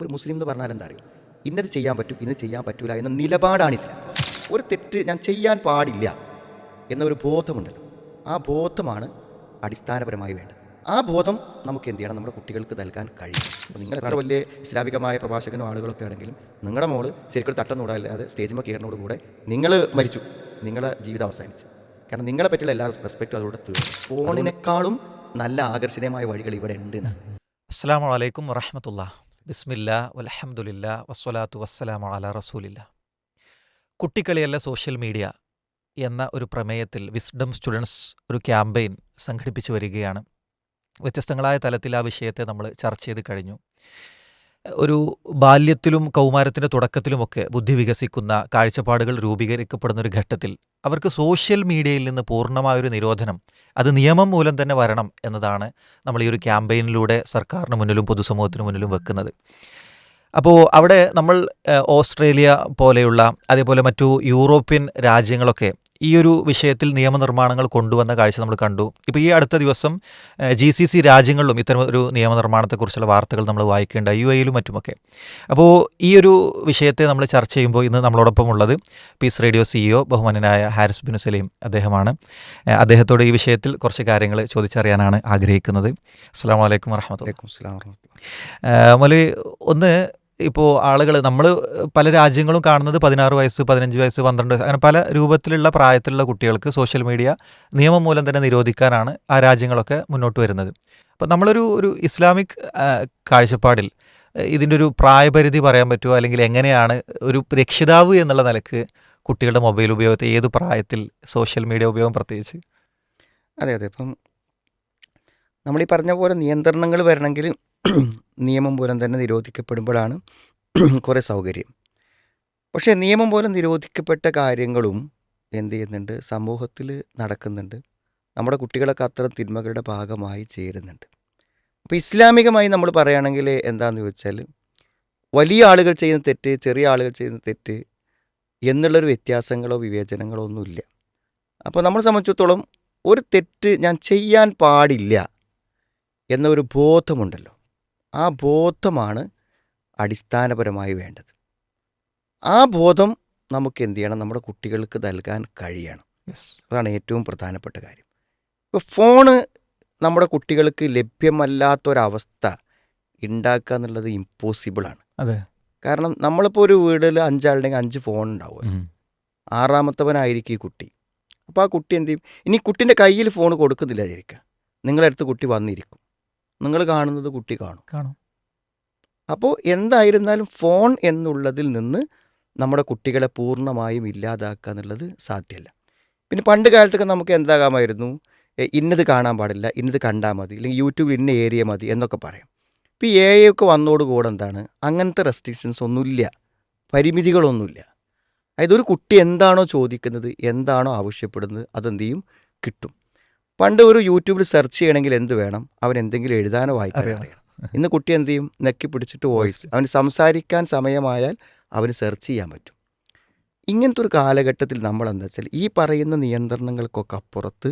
ഒരു മുസ്ലിം എന്ന് പറഞ്ഞാൽ എന്താ അറിയും, ഇന്നത് ചെയ്യാൻ പറ്റും ഇന്നത് ചെയ്യാൻ പറ്റൂല എന്ന നിലപാടാണ് ഇസ്ലാം. ഒരു തെറ്റ് ഞാൻ ചെയ്യാൻ പാടില്ല എന്നൊരു ബോധമുണ്ടല്ലോ, ആ ബോധമാണ് അടിസ്ഥാനപരമായി വേണ്ടത്. ആ ബോധം നമുക്ക് എന്ത് ചെയ്യണം, നമ്മുടെ കുട്ടികൾക്ക് നൽകാൻ കഴിയും. അപ്പോൾ നിങ്ങൾ എത്ര വലിയ ഇസ്ലാമികമായ പ്രഭാഷകനോ ആളുകളൊക്കെ ആണെങ്കിലും നിങ്ങളുടെ മോള് ശരിക്കും തട്ടനോടല്ലാതെ സ്റ്റേജിൽ കയറുന്നതോടുകൂടെ നിങ്ങൾ മരിച്ചു, നിങ്ങളുടെ ജീവിതം അവസാനിച്ചു. കാരണം നിങ്ങളെ പറ്റിയുള്ള എല്ലാ റെസ്പെക്റ്റും അതോടെ തീർന്നു. ഫോണിനേക്കാളും നല്ല ആകർഷണീയമായ വഴികൾ ഇവിടെ ഉണ്ട്. അസ്സലാമു അലൈക്കും വറഹ്മത്തുള്ളാഹി. ബിസ്മില്ലാ വൽഹംദുലില്ലാ വസ്സലാത്തു വസ്സലാമു അലാ റസൂലില്ലാ. കുട്ടിക്കളിയല്ല സോഷ്യൽ മീഡിയ എന്ന ഒരു പ്രമേയത്തിൽ വിസ്ഡം സ്റ്റുഡൻസ് ഒരു ക്യാമ്പയിൻ സംഘടിപ്പിച്ചു വരികയാണ്. വ്യത്യസ്തങ്ങളായ തലത്തിൽ ആ വിഷയത്തെ നമ്മൾ ചർച്ച ചെയ്ത് കഴിഞ്ഞു. ഒരു ബാല്യത്തിലും കൗമാരത്തിൻ്റെ തുടക്കത്തിലുമൊക്കെ ബുദ്ധി വികസിക്കുന്ന കാഴ്ചപ്പാടുകൾ രൂപീകരിക്കപ്പെടുന്ന ഒരു ഘട്ടത്തിൽ അവർക്ക് സോഷ്യൽ മീഡിയയിൽ നിന്ന് പൂർണ്ണമായൊരു നിരോധനം, അത് നിയമം മൂലം തന്നെ വരണം എന്നതാണ് നമ്മൾ ഈ ഒരു ക്യാമ്പയിനിലൂടെ സർക്കാരിന് മുന്നിലും പൊതുസമൂഹത്തിന് മുന്നിലും വെക്കുന്നത്. അപ്പോൾ അവിടെ നമ്മൾ ഓസ്ട്രേലിയ പോലെയുള്ള അതേപോലെ മറ്റു യൂറോപ്യൻ രാജ്യങ്ങളൊക്കെ ഈ ഒരു വിഷയത്തിൽ നിയമനിർമ്മാണങ്ങൾ കൊണ്ടുവന്ന കാഴ്ച നമ്മൾ കണ്ടു. ഇപ്പോൾ ഈ അടുത്ത ദിവസം GCC രാജ്യങ്ങളിലും ഇത്തരം ഒരു നിയമനിർമ്മാണത്തെക്കുറിച്ചുള്ള വാർത്തകൾ നമ്മൾ വായിക്കേണ്ട UAE-യിലും മറ്റുമൊക്കെ. അപ്പോൾ ഈ ഒരു വിഷയത്തെ നമ്മൾ ചർച്ച ചെയ്യുമ്പോൾ ഇന്ന് നമ്മളോടൊപ്പം ഉള്ളത് പീസ് റേഡിയോ CEO ബഹുമാനനായ ഹാരിസ് ബിൻ സലീം അദ്ദേഹമാണ്. അദ്ദേഹത്തോട് ഈ വിഷയത്തിൽ കുറച്ച് കാര്യങ്ങൾ ചോദിച്ചറിയാനാണ് ആഗ്രഹിക്കുന്നത്. അസ്സലാമു അലൈക്കും വറഹ്മത്തുള്ളാഹി. മൊലി, ഒന്ന് ഇപ്പോൾ ആളുകൾ നമ്മൾ പല രാജ്യങ്ങളും കാണുന്നത് 16 വയസ്സ് 15 വയസ്സ് 12 വയസ്സ് അങ്ങനെ പല രൂപത്തിലുള്ള പ്രായത്തിലുള്ള കുട്ടികൾക്ക് സോഷ്യൽ മീഡിയ നിയമം മൂലം തന്നെ നിരോധിക്കാനാണ് ആ രാജ്യങ്ങളൊക്കെ മുന്നോട്ട് വരുന്നത്. അപ്പോൾ നമ്മളൊരു ഇസ്ലാമിക് കാഴ്ചപ്പാടിൽ ഇതിൻ്റെ ഒരു പ്രായപരിധി പറയാൻ പറ്റുമോ, അല്ലെങ്കിൽ എങ്ങനെയാണ് ഒരു രക്ഷിതാവ് എന്നുള്ള നിലക്ക് കുട്ടികളുടെ മൊബൈൽ ഉപയോഗത്തെ ഏത് പ്രായത്തിൽ സോഷ്യൽ മീഡിയ ഉപയോഗം പ്രത്യേകിച്ച്? അതെ, ഇപ്പം നമ്മളീ പറഞ്ഞ പോലെ നിയന്ത്രണങ്ങൾ വരണമെങ്കിൽ നിയമം മൂലം തന്നെ നിരോധിക്കപ്പെടുമ്പോഴാണ് കുറേ സൗകര്യം. പക്ഷേ നിയമം മൂലം നിരോധിക്കപ്പെട്ട കാര്യങ്ങളും എന്ത് ചെയ്യുന്നുണ്ട്, സമൂഹത്തിൽ നടക്കുന്നുണ്ട്. നമ്മുടെ കുട്ടികളൊക്കെ അത്തരം തിന്മകളുടെ ഭാഗമായി ചേരുന്നുണ്ട്. അപ്പോൾ ഇസ്ലാമികമായി നമ്മൾ പറയുകയാണെങ്കിൽ എന്താണെന്ന് ചോദിച്ചാൽ, വലിയ ആളുകൾ ചെയ്യുന്ന തെറ്റ്, ചെറിയ ആളുകൾ ചെയ്യുന്ന തെറ്റ് എന്നുള്ളൊരു വ്യത്യാസങ്ങളോ വിവേചനങ്ങളോ ഒന്നുമില്ല. അപ്പോൾ നമ്മളെ സംബന്ധിച്ചിടത്തോളം ഒരു തെറ്റ് ഞാൻ ചെയ്യാൻ പാടില്ല എന്നൊരു ബോധമുണ്ടല്ലോ, ആ ബോധമാണ് അടിസ്ഥാനപരമായി വേണ്ടത്. ആ ബോധം നമുക്ക് എന്ത് ചെയ്യണം, നമ്മുടെ കുട്ടികൾക്ക് നൽകാൻ കഴിയണം. അതാണ് ഏറ്റവും പ്രധാനപ്പെട്ട കാര്യം. ഇപ്പോൾ ഫോണ് നമ്മുടെ കുട്ടികൾക്ക് ലഭ്യമല്ലാത്തൊരവസ്ഥ ഉണ്ടാക്കുക എന്നുള്ളത് ഇമ്പോസിബിളാണ്. അതെ, കാരണം നമ്മളിപ്പോൾ ഒരു വീട്ടിൽ 5 ആളുണ്ടെങ്കിൽ 5 ഫോൺ ഉണ്ടാവും. 6ാമത്തവനായിരിക്കും ഈ കുട്ടി. അപ്പോൾ ആ കുട്ടി എന്ത് ചെയ്യും, ഇനി കുട്ടീൻ്റെ കയ്യിൽ ഫോൺ കൊടുക്കുന്നില്ല വിചാരിക്കുക, നിങ്ങളടുത്ത് കുട്ടി വന്നിരിക്കും, നിങ്ങൾ കാണുന്നത് കുട്ടി കാണും. അപ്പോൾ എന്തായിരുന്നാലും ഫോൺ എന്നുള്ളതിൽ നിന്ന് നമ്മുടെ കുട്ടികളെ പൂർണ്ണമായും ഇല്ലാതാക്കുക എന്നുള്ളത് സാധ്യമല്ല. പിന്നെ പണ്ട് കാലത്തൊക്കെ നമുക്ക് എന്താകാമായിരുന്നു, ഇന്നത് കാണാൻ പാടില്ല, ഇന്നത് കണ്ടാൽ മതി, അല്ലെങ്കിൽ യൂട്യൂബിൽ ഇന്ന ഏരിയ മതി എന്നൊക്കെ പറയാം. ഇപ്പോൾ AI ഒക്കെ വന്നോടുകൂടെ എന്താണ്, അങ്ങനത്തെ റെസ്ട്രിക്ഷൻസ് ഒന്നുമില്ല, പരിമിതികളൊന്നുമില്ല. അതായത് ഒരു കുട്ടി എന്താണോ ചോദിക്കുന്നത്, എന്താണോ ആവശ്യപ്പെടുന്നത്, അതെന്ത് ചെയ്യും, കിട്ടും. പണ്ട് ഒരു യൂട്യൂബിൽ സെർച്ച് ചെയ്യണമെങ്കിൽ എന്ത് വേണം, അവൻ എന്തെങ്കിലും എഴുതാനോ വായിക്കാനോ അറിയണം. ഇന്ന് കുട്ടി എന്ത് ചെയ്യും, നെക്കി പിടിച്ചിട്ട് വോയിസ്, അവന് സംസാരിക്കാൻ സമയമായാൽ അവന് സെർച്ച് ചെയ്യാൻ പറ്റും. ഇങ്ങനത്തെ ഒരു കാലഘട്ടത്തിൽ നമ്മൾ എന്താ വെച്ചാൽ, ഈ പറയുന്ന നിയന്ത്രണങ്ങൾക്കൊക്കെ അപ്പുറത്ത്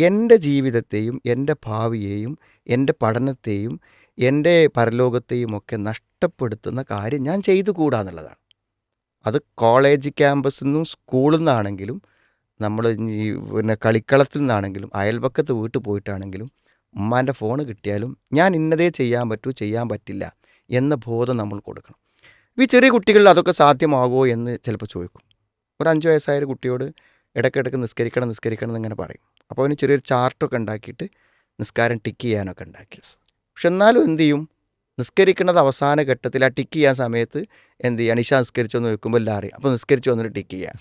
എൻ്റെ ജീവിതത്തെയും എൻ്റെ ഭാവിയെയും എൻ്റെ പഠനത്തെയും എൻ്റെ പരലോകത്തെയും ഒക്കെ നഷ്ടപ്പെടുത്തുന്ന കാര്യം ഞാൻ ചെയ്തു കൂടാന്നുള്ളതാണ്. അത് കോളേജ് ക്യാമ്പസിൽ നിന്നും സ്കൂളിൽ നിന്നാണെങ്കിലും നമ്മൾ പിന്നെ കളിക്കളത്തിൽ നിന്നാണെങ്കിലും അയൽപക്കത്ത് വീട്ടിൽ പോയിട്ടാണെങ്കിലും ഉമ്മാൻ്റെ ഫോൺ കിട്ടിയാലും ഞാൻ ഇന്നതേ ചെയ്യാൻ പറ്റൂ, ചെയ്യാൻ പറ്റില്ല എന്ന ബോധം നമ്മൾ കൊടുക്കണം. ഈ ചെറിയ കുട്ടികളിൽ അതൊക്കെ സാധ്യമാകുമോ എന്ന് ചിലപ്പോൾ ചോദിക്കും. ഒരു 5 വയസ്സായ കുട്ടിയോട് ഇടയ്ക്കിടയ്ക്ക് നിസ്കരിക്കണം എന്നിങ്ങനെ പറയും. അപ്പോൾ അവന് ചെറിയൊരു ചാർട്ടൊക്കെ ഉണ്ടാക്കിയിട്ട് നിസ്കാരം ടിക്ക് ചെയ്യാനൊക്കെ ഉണ്ടാക്കി. പക്ഷെ എന്നാലും എന്ത് ചെയ്യും, നിസ്കരിക്കുന്നത് അവസാന ഘട്ടത്തിൽ ആ ടിക്ക് ചെയ്യാൻ സമയത്ത് എന്ത് ചെയ്യുക, നിശ നിസ്കരിച്ചോന്ന് ചോദിക്കുമ്പോൾ എല്ലാം അറിയാം, അപ്പോൾ നിസ്കരിച്ചു വന്നിട്ട് ടിക്ക് ചെയ്യാം.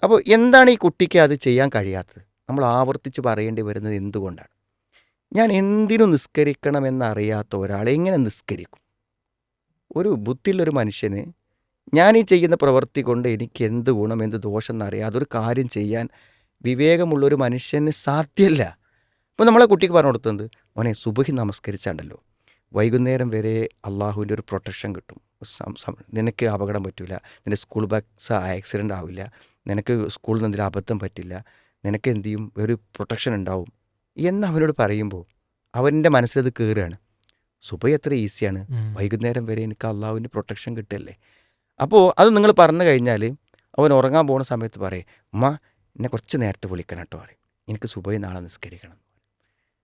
അപ്പോൾ എന്താണ് ഈ കുട്ടിക്ക് അത് ചെയ്യാൻ കഴിയാത്തത്? നമ്മൾ ആവർത്തിച്ച് പറയേണ്ടി വരുന്നത് എന്തുകൊണ്ടാണ്? ഞാൻ എന്തിനും നിസ്കരിക്കണമെന്നറിയാത്ത ഒരാൾ എങ്ങനെ നിസ്കരിക്കും? ഒരു ബുദ്ധിയുള്ളൊരു മനുഷ്യന് ഞാൻ ഈ ചെയ്യുന്ന പ്രവൃത്തി കൊണ്ട് എനിക്ക് എന്ത് ഗുണം എന്ത് ദോഷം എന്നറിയാം, അതൊരു കാര്യം ചെയ്യാൻ വിവേകമുള്ളൊരു മനുഷ്യന് സാധ്യമല്ല. അപ്പോൾ നമ്മളെ കുട്ടിക്ക് പറഞ്ഞു കൊടുത്തത്, മോനെ സുബഹി നമസ്കരിച്ചാണ്ടല്ലോ വൈകുന്നേരം വരെ അള്ളാഹുവിൻ്റെ ഒരു പ്രൊട്ടക്ഷൻ കിട്ടും, നിനക്ക് അപകടം പറ്റില്ല, നിൻ്റെ സ്കൂൾ ബസ് ആക്സിഡൻ്റ് ആവില്ല, നിനക്ക് സ്കൂളിൽ നിന്ന് എന്തെങ്കിലും അബദ്ധം പറ്റില്ല, നിനക്ക് എന്ത് ചെയ്യും, ഒരു പ്രൊട്ടക്ഷൻ ഉണ്ടാവും എന്ന് അവനോട് പറയുമ്പോൾ അവൻ്റെ മനസ്സിലത് കയറുകയാണ്. സുബഹി എത്ര ഈസിയാണ്, വൈകുന്നേരം വരെ എനിക്ക് അള്ളാഹുവിൻ്റെ പ്രൊട്ടക്ഷൻ കിട്ടുകയല്ലേ. അപ്പോൾ അത് നിങ്ങൾ പറഞ്ഞു കഴിഞ്ഞാൽ അവൻ ഉറങ്ങാൻ പോകുന്ന സമയത്ത് പറയും, ഉമ്മ എന്നെ കുറച്ച് നേരത്തെ വിളിക്കണം കേട്ടോ പറയും, എനിക്ക് സുബഹി നാളെ നിസ്കരിക്കണം.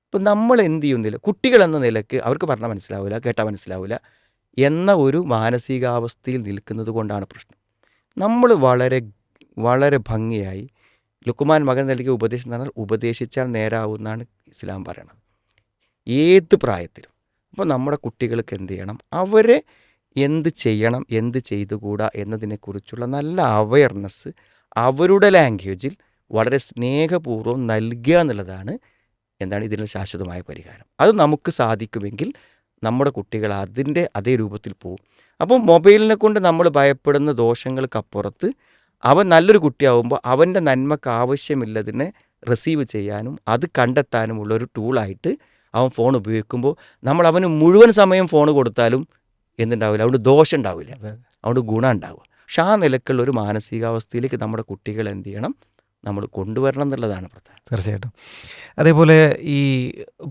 ഇപ്പം നമ്മൾ എന്ത് ചെയ്യുന്നില്ല, കുട്ടികളെന്ന നിലക്ക് അവർക്ക് പറഞ്ഞാൽ മനസ്സിലാവില്ല, കേട്ടാൽ മനസ്സിലാവില്ല എന്ന ഒരു മാനസികാവസ്ഥയിൽ നിൽക്കുന്നത് കൊണ്ടാണ് പ്രശ്നം. നമ്മൾ വളരെ വളരെ ഭംഗിയായി ലുക്മാൻ മകൻ നൽകിയ ഉപദേശം എന്ന് പറഞ്ഞാൽ ഉപദേശിച്ചാൽ നേരാവുമെന്നാണ് ഇസ്ലാം പറയണത്, ഏത് പ്രായത്തിലും. അപ്പോൾ നമ്മുടെ കുട്ടികൾക്ക് എന്ത് ചെയ്യണം, അവരെ എന്ത് ചെയ്യണം എന്ത് ചെയ്തുകൂടാ എന്നതിനെക്കുറിച്ചുള്ള നല്ല അവയർനെസ് അവരുടെ ലാംഗ്വേജിൽ വളരെ സ്നേഹപൂർവ്വം നൽകുക എന്നുള്ളതാണ് എന്താണ് ഇതിനുള്ള ശാശ്വതമായ പരിഹാരം. അത് നമുക്ക് സാധിക്കുമെങ്കിൽ നമ്മുടെ കുട്ടികൾ അതിൻ്റെ അതേ രൂപത്തിൽ പോകും. അപ്പോൾ മൊബൈലിനെ കൊണ്ട് നമ്മൾ ഭയപ്പെടുന്ന ദോഷങ്ങൾക്കപ്പുറത്ത് അവൻ നല്ലൊരു കുട്ടിയാവുമ്പോൾ അവൻ്റെ നന്മക്ക് ആവശ്യമില്ലതിനെ റിസീവ് ചെയ്യാനും അത് കണ്ടെത്താനുമുള്ളൊരു ടൂളായിട്ട് അവൻ ഫോൺ ഉപയോഗിക്കുമ്പോൾ നമ്മൾ അവന് മുഴുവൻ സമയം ഫോൺ കൊടുത്താലും എന്തുണ്ടാവില്ല, അതുകൊണ്ട് ദോഷം ഉണ്ടാവില്ല, അതുകൊണ്ട് ഗുണം ഉണ്ടാവുക. പക്ഷെ ആ നിലക്കുള്ള ഒരു മാനസികാവസ്ഥയിലേക്ക് നമ്മുടെ കുട്ടികൾ എന്ത് ചെയ്യണം, നമ്മൾ കൊണ്ടുവരണം എന്നുള്ളതാണ് പ്രധാനം. തീർച്ചയായിട്ടും. അതേപോലെ ഈ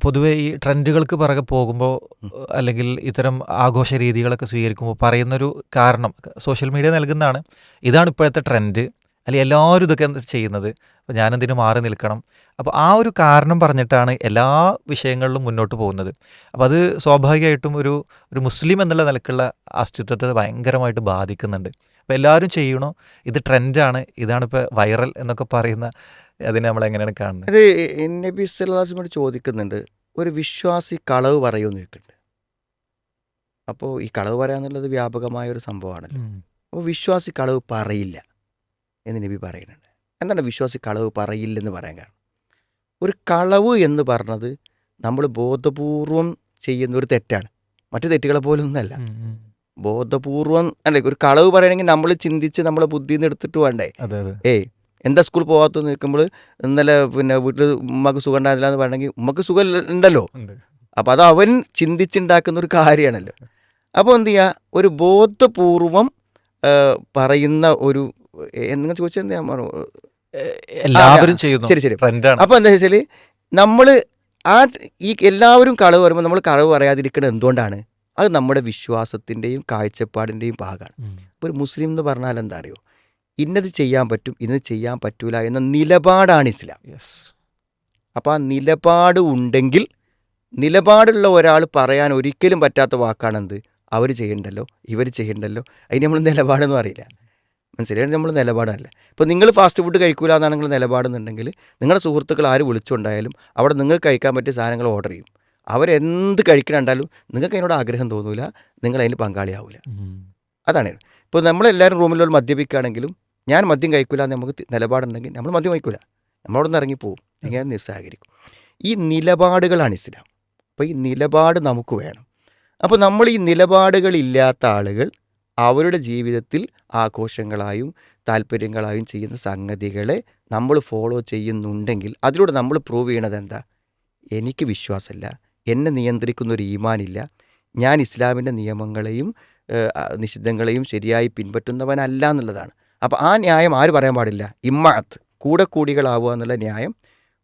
പൊതുവെ ഈ ട്രെൻഡുകൾക്ക് പിറകെ പോകുമ്പോൾ അല്ലെങ്കിൽ ഇത്തരം ആഘോഷ രീതികളൊക്കെ സ്വീകരിക്കുമ്പോൾ പറയുന്നൊരു കാരണം സോഷ്യൽ മീഡിയ നൽകുന്നതാണ്, ഇതാണ് ഇപ്പോഴത്തെ ട്രെൻഡ്, അല്ലെങ്കിൽ എല്ലാവരും ഇതൊക്കെ ചെയ്യുന്നത്, അപ്പോൾ ഞാനെന്തിനു മാറി നിൽക്കണം. അപ്പോൾ ആ ഒരു കാരണം പറഞ്ഞിട്ടാണ് എല്ലാ വിഷയങ്ങളിലും മുന്നോട്ട് പോകുന്നത്. അപ്പോൾ അത് സ്വാഭാവികമായിട്ടും ഒരു മുസ്ലിം എന്നുള്ള നിലക്കുള്ള അസ്തിത്വത്തെ ഭയങ്കരമായിട്ട് ബാധിക്കുന്നുണ്ട്. അപ്പോൾ എല്ലാവരും ചെയ്യണോ, ഇത് ട്രെൻഡാണ്, ഇതാണിപ്പോൾ വൈറൽ എന്നൊക്കെ പറയുന്ന അതിനെ നമ്മൾ എങ്ങനെയാണ് കാണുന്നത്? അത് നബി സല്ലല്ലാഹു അലൈഹി വസല്ലം ചോദിക്കുന്നുണ്ട്, ഒരു വിശ്വാസി കളവ് പറയുമെന്ന് ചോദിക്കുന്നുണ്ട്. അപ്പോൾ ഈ കളവ് പറയാന്നുള്ളത് വ്യാപകമായ ഒരു സംഭവമാണല്ലോ. അപ്പോൾ വിശ്വാസി കളവ് പറയില്ല എന്ന് നബി പറയുന്നുണ്ട്. എന്താണ് വിശ്വാസി കളവ് പറയില്ലെന്ന് പറയാൻ കാരണം? ഒരു കളവ് എന്ന് പറഞ്ഞത് നമ്മൾ ബോധപൂർവം ചെയ്യുന്ന ഒരു തെറ്റാണ്, മറ്റു തെറ്റുകളെ പോലെ ഒന്നല്ല. ബോധപൂർവം അല്ലേ, ഒരു കളവ് പറയണമെങ്കിൽ നമ്മൾ ചിന്തിച്ച് നമ്മളെ ബുദ്ധിയിൽ നിന്ന് എടുത്തിട്ട് വേണ്ടേ. എന്താ സ്കൂൾ പോകാത്ത നിൽക്കുമ്പോൾ ഇന്നലെ പിന്നെ വീട്ടിൽ ഉമ്മക്ക് സുഖം ഉണ്ടായിരുന്നില്ല എന്ന് പറയണമെങ്കിൽ ഉമ്മക്ക് സുഖം ഉണ്ടല്ലോ, അപ്പോൾ അത് അവൻ ചിന്തിച്ചുണ്ടാക്കുന്ന ഒരു കാര്യമാണല്ലോ. അപ്പോൾ എന്ത് ചെയ്യുക, ഒരു ബോധപൂർവം പറയുന്ന ഒരു എന്തെങ്കിലും ചോദിച്ചാൽ എന്താ എല്ലാവരും ചെയ്യുന്നു. ശരി ശരി. അപ്പോൾ എന്താ വെച്ചാൽ നമ്മൾ ഈ എല്ലാവരും കളവ് പറയുമ്പോൾ നമ്മൾ കളവ് പറയാതിരിക്കുന്നത് എന്തുകൊണ്ടാണ്? അത് നമ്മുടെ വിശ്വാസത്തിൻ്റെയും കാഴ്ചപ്പാടിൻ്റെയും ഭാഗമാണ്. ഇപ്പോൾ ഒരു മുസ്ലിം എന്ന് പറഞ്ഞാൽ എന്താ അറിയോ, ഇന്നത് ചെയ്യാൻ പറ്റും ഇന്നത് ചെയ്യാൻ പറ്റൂല എന്ന നിലപാടാണ് ഇസ്ലാം. അപ്പോൾ ആ നിലപാട് ഉണ്ടെങ്കിൽ, നിലപാടുള്ള ഒരാൾ പറയാൻ ഒരിക്കലും പറ്റാത്ത വാക്കാണെന്ത്, അവർ ചെയ്യണ്ടല്ലോ ഇവർ ചെയ്യണ്ടല്ലോ, അതിന് നമ്മൾ നിലപാടെന്ന് അറിയില്ല. മനസ്സിലായി, നമ്മൾ നിലപാടല്ല. ഇപ്പോൾ നിങ്ങൾ ഫാസ്റ്റ് ഫുഡ് കഴിക്കൂല എന്നാണ് നിങ്ങൾ നിലപാടെന്നുണ്ടെങ്കിൽ നിങ്ങളുടെ സുഹൃത്തുക്കൾ ആര് വിളിച്ചുകൊണ്ടായാലും അവിടെ നിങ്ങൾക്ക് കഴിക്കാൻ പറ്റിയ സാധനങ്ങൾ ഓർഡർ ചെയ്യും. അവരെന്ത് കഴിക്കണുണ്ടാലും നിങ്ങൾക്ക് അതിനോട് ആഗ്രഹം തോന്നൂല, നിങ്ങൾ അതിൽ പങ്കാളിയാവില്ല. അതാണ്. ഇപ്പോൾ നമ്മളെല്ലാവരും റൂമിലുള്ള മദ്യപിക്കുകയാണെങ്കിലും ഞാൻ മദ്യം കഴിക്കില്ല എന്ന് നമുക്ക് നിലപാടുണ്ടെങ്കിൽ നമ്മൾ മദ്യം കഴിക്കില്ല, നമ്മളവിടെ നിന്ന് ഇറങ്ങിപ്പോവും, ഇങ്ങനെ നിസ്സഹകരിക്കും. ഈ നിലപാടുകളാണ് ഇസ്ലാം. അപ്പോൾ ഈ നിലപാട് നമുക്ക് വേണം. അപ്പോൾ നമ്മൾ ഈ നിലപാടുകളില്ലാത്ത ആളുകൾ അവരുടെ ജീവിതത്തിൽ ആഘോഷങ്ങളായും താല്പര്യങ്ങളായും ചെയ്യുന്ന സംഗതികളെ നമ്മൾ ഫോളോ ചെയ്യുന്നുണ്ടെങ്കിൽ അതിലൂടെ നമ്മൾ പ്രൂവ് ചെയ്യണത് എന്താ, എനിക്ക് വിശ്വാസമില്ല, എന്നെ നിയന്ത്രിക്കുന്നൊരു ഈമാനില്ല, ഞാൻ ഇസ്ലാമിൻ്റെ നിയമങ്ങളെയും നിഷിദ്ധങ്ങളെയും ശരിയായി പിൻപറ്റുന്നവനല്ല എന്നുള്ളതാണ്. അപ്പോൾ ആ ന്യായം ആര് പറയാൻ പാടില്ല? ഇമ്മാത്ത്, കൂടെ കൂടികളാവുക എന്നുള്ള ന്യായം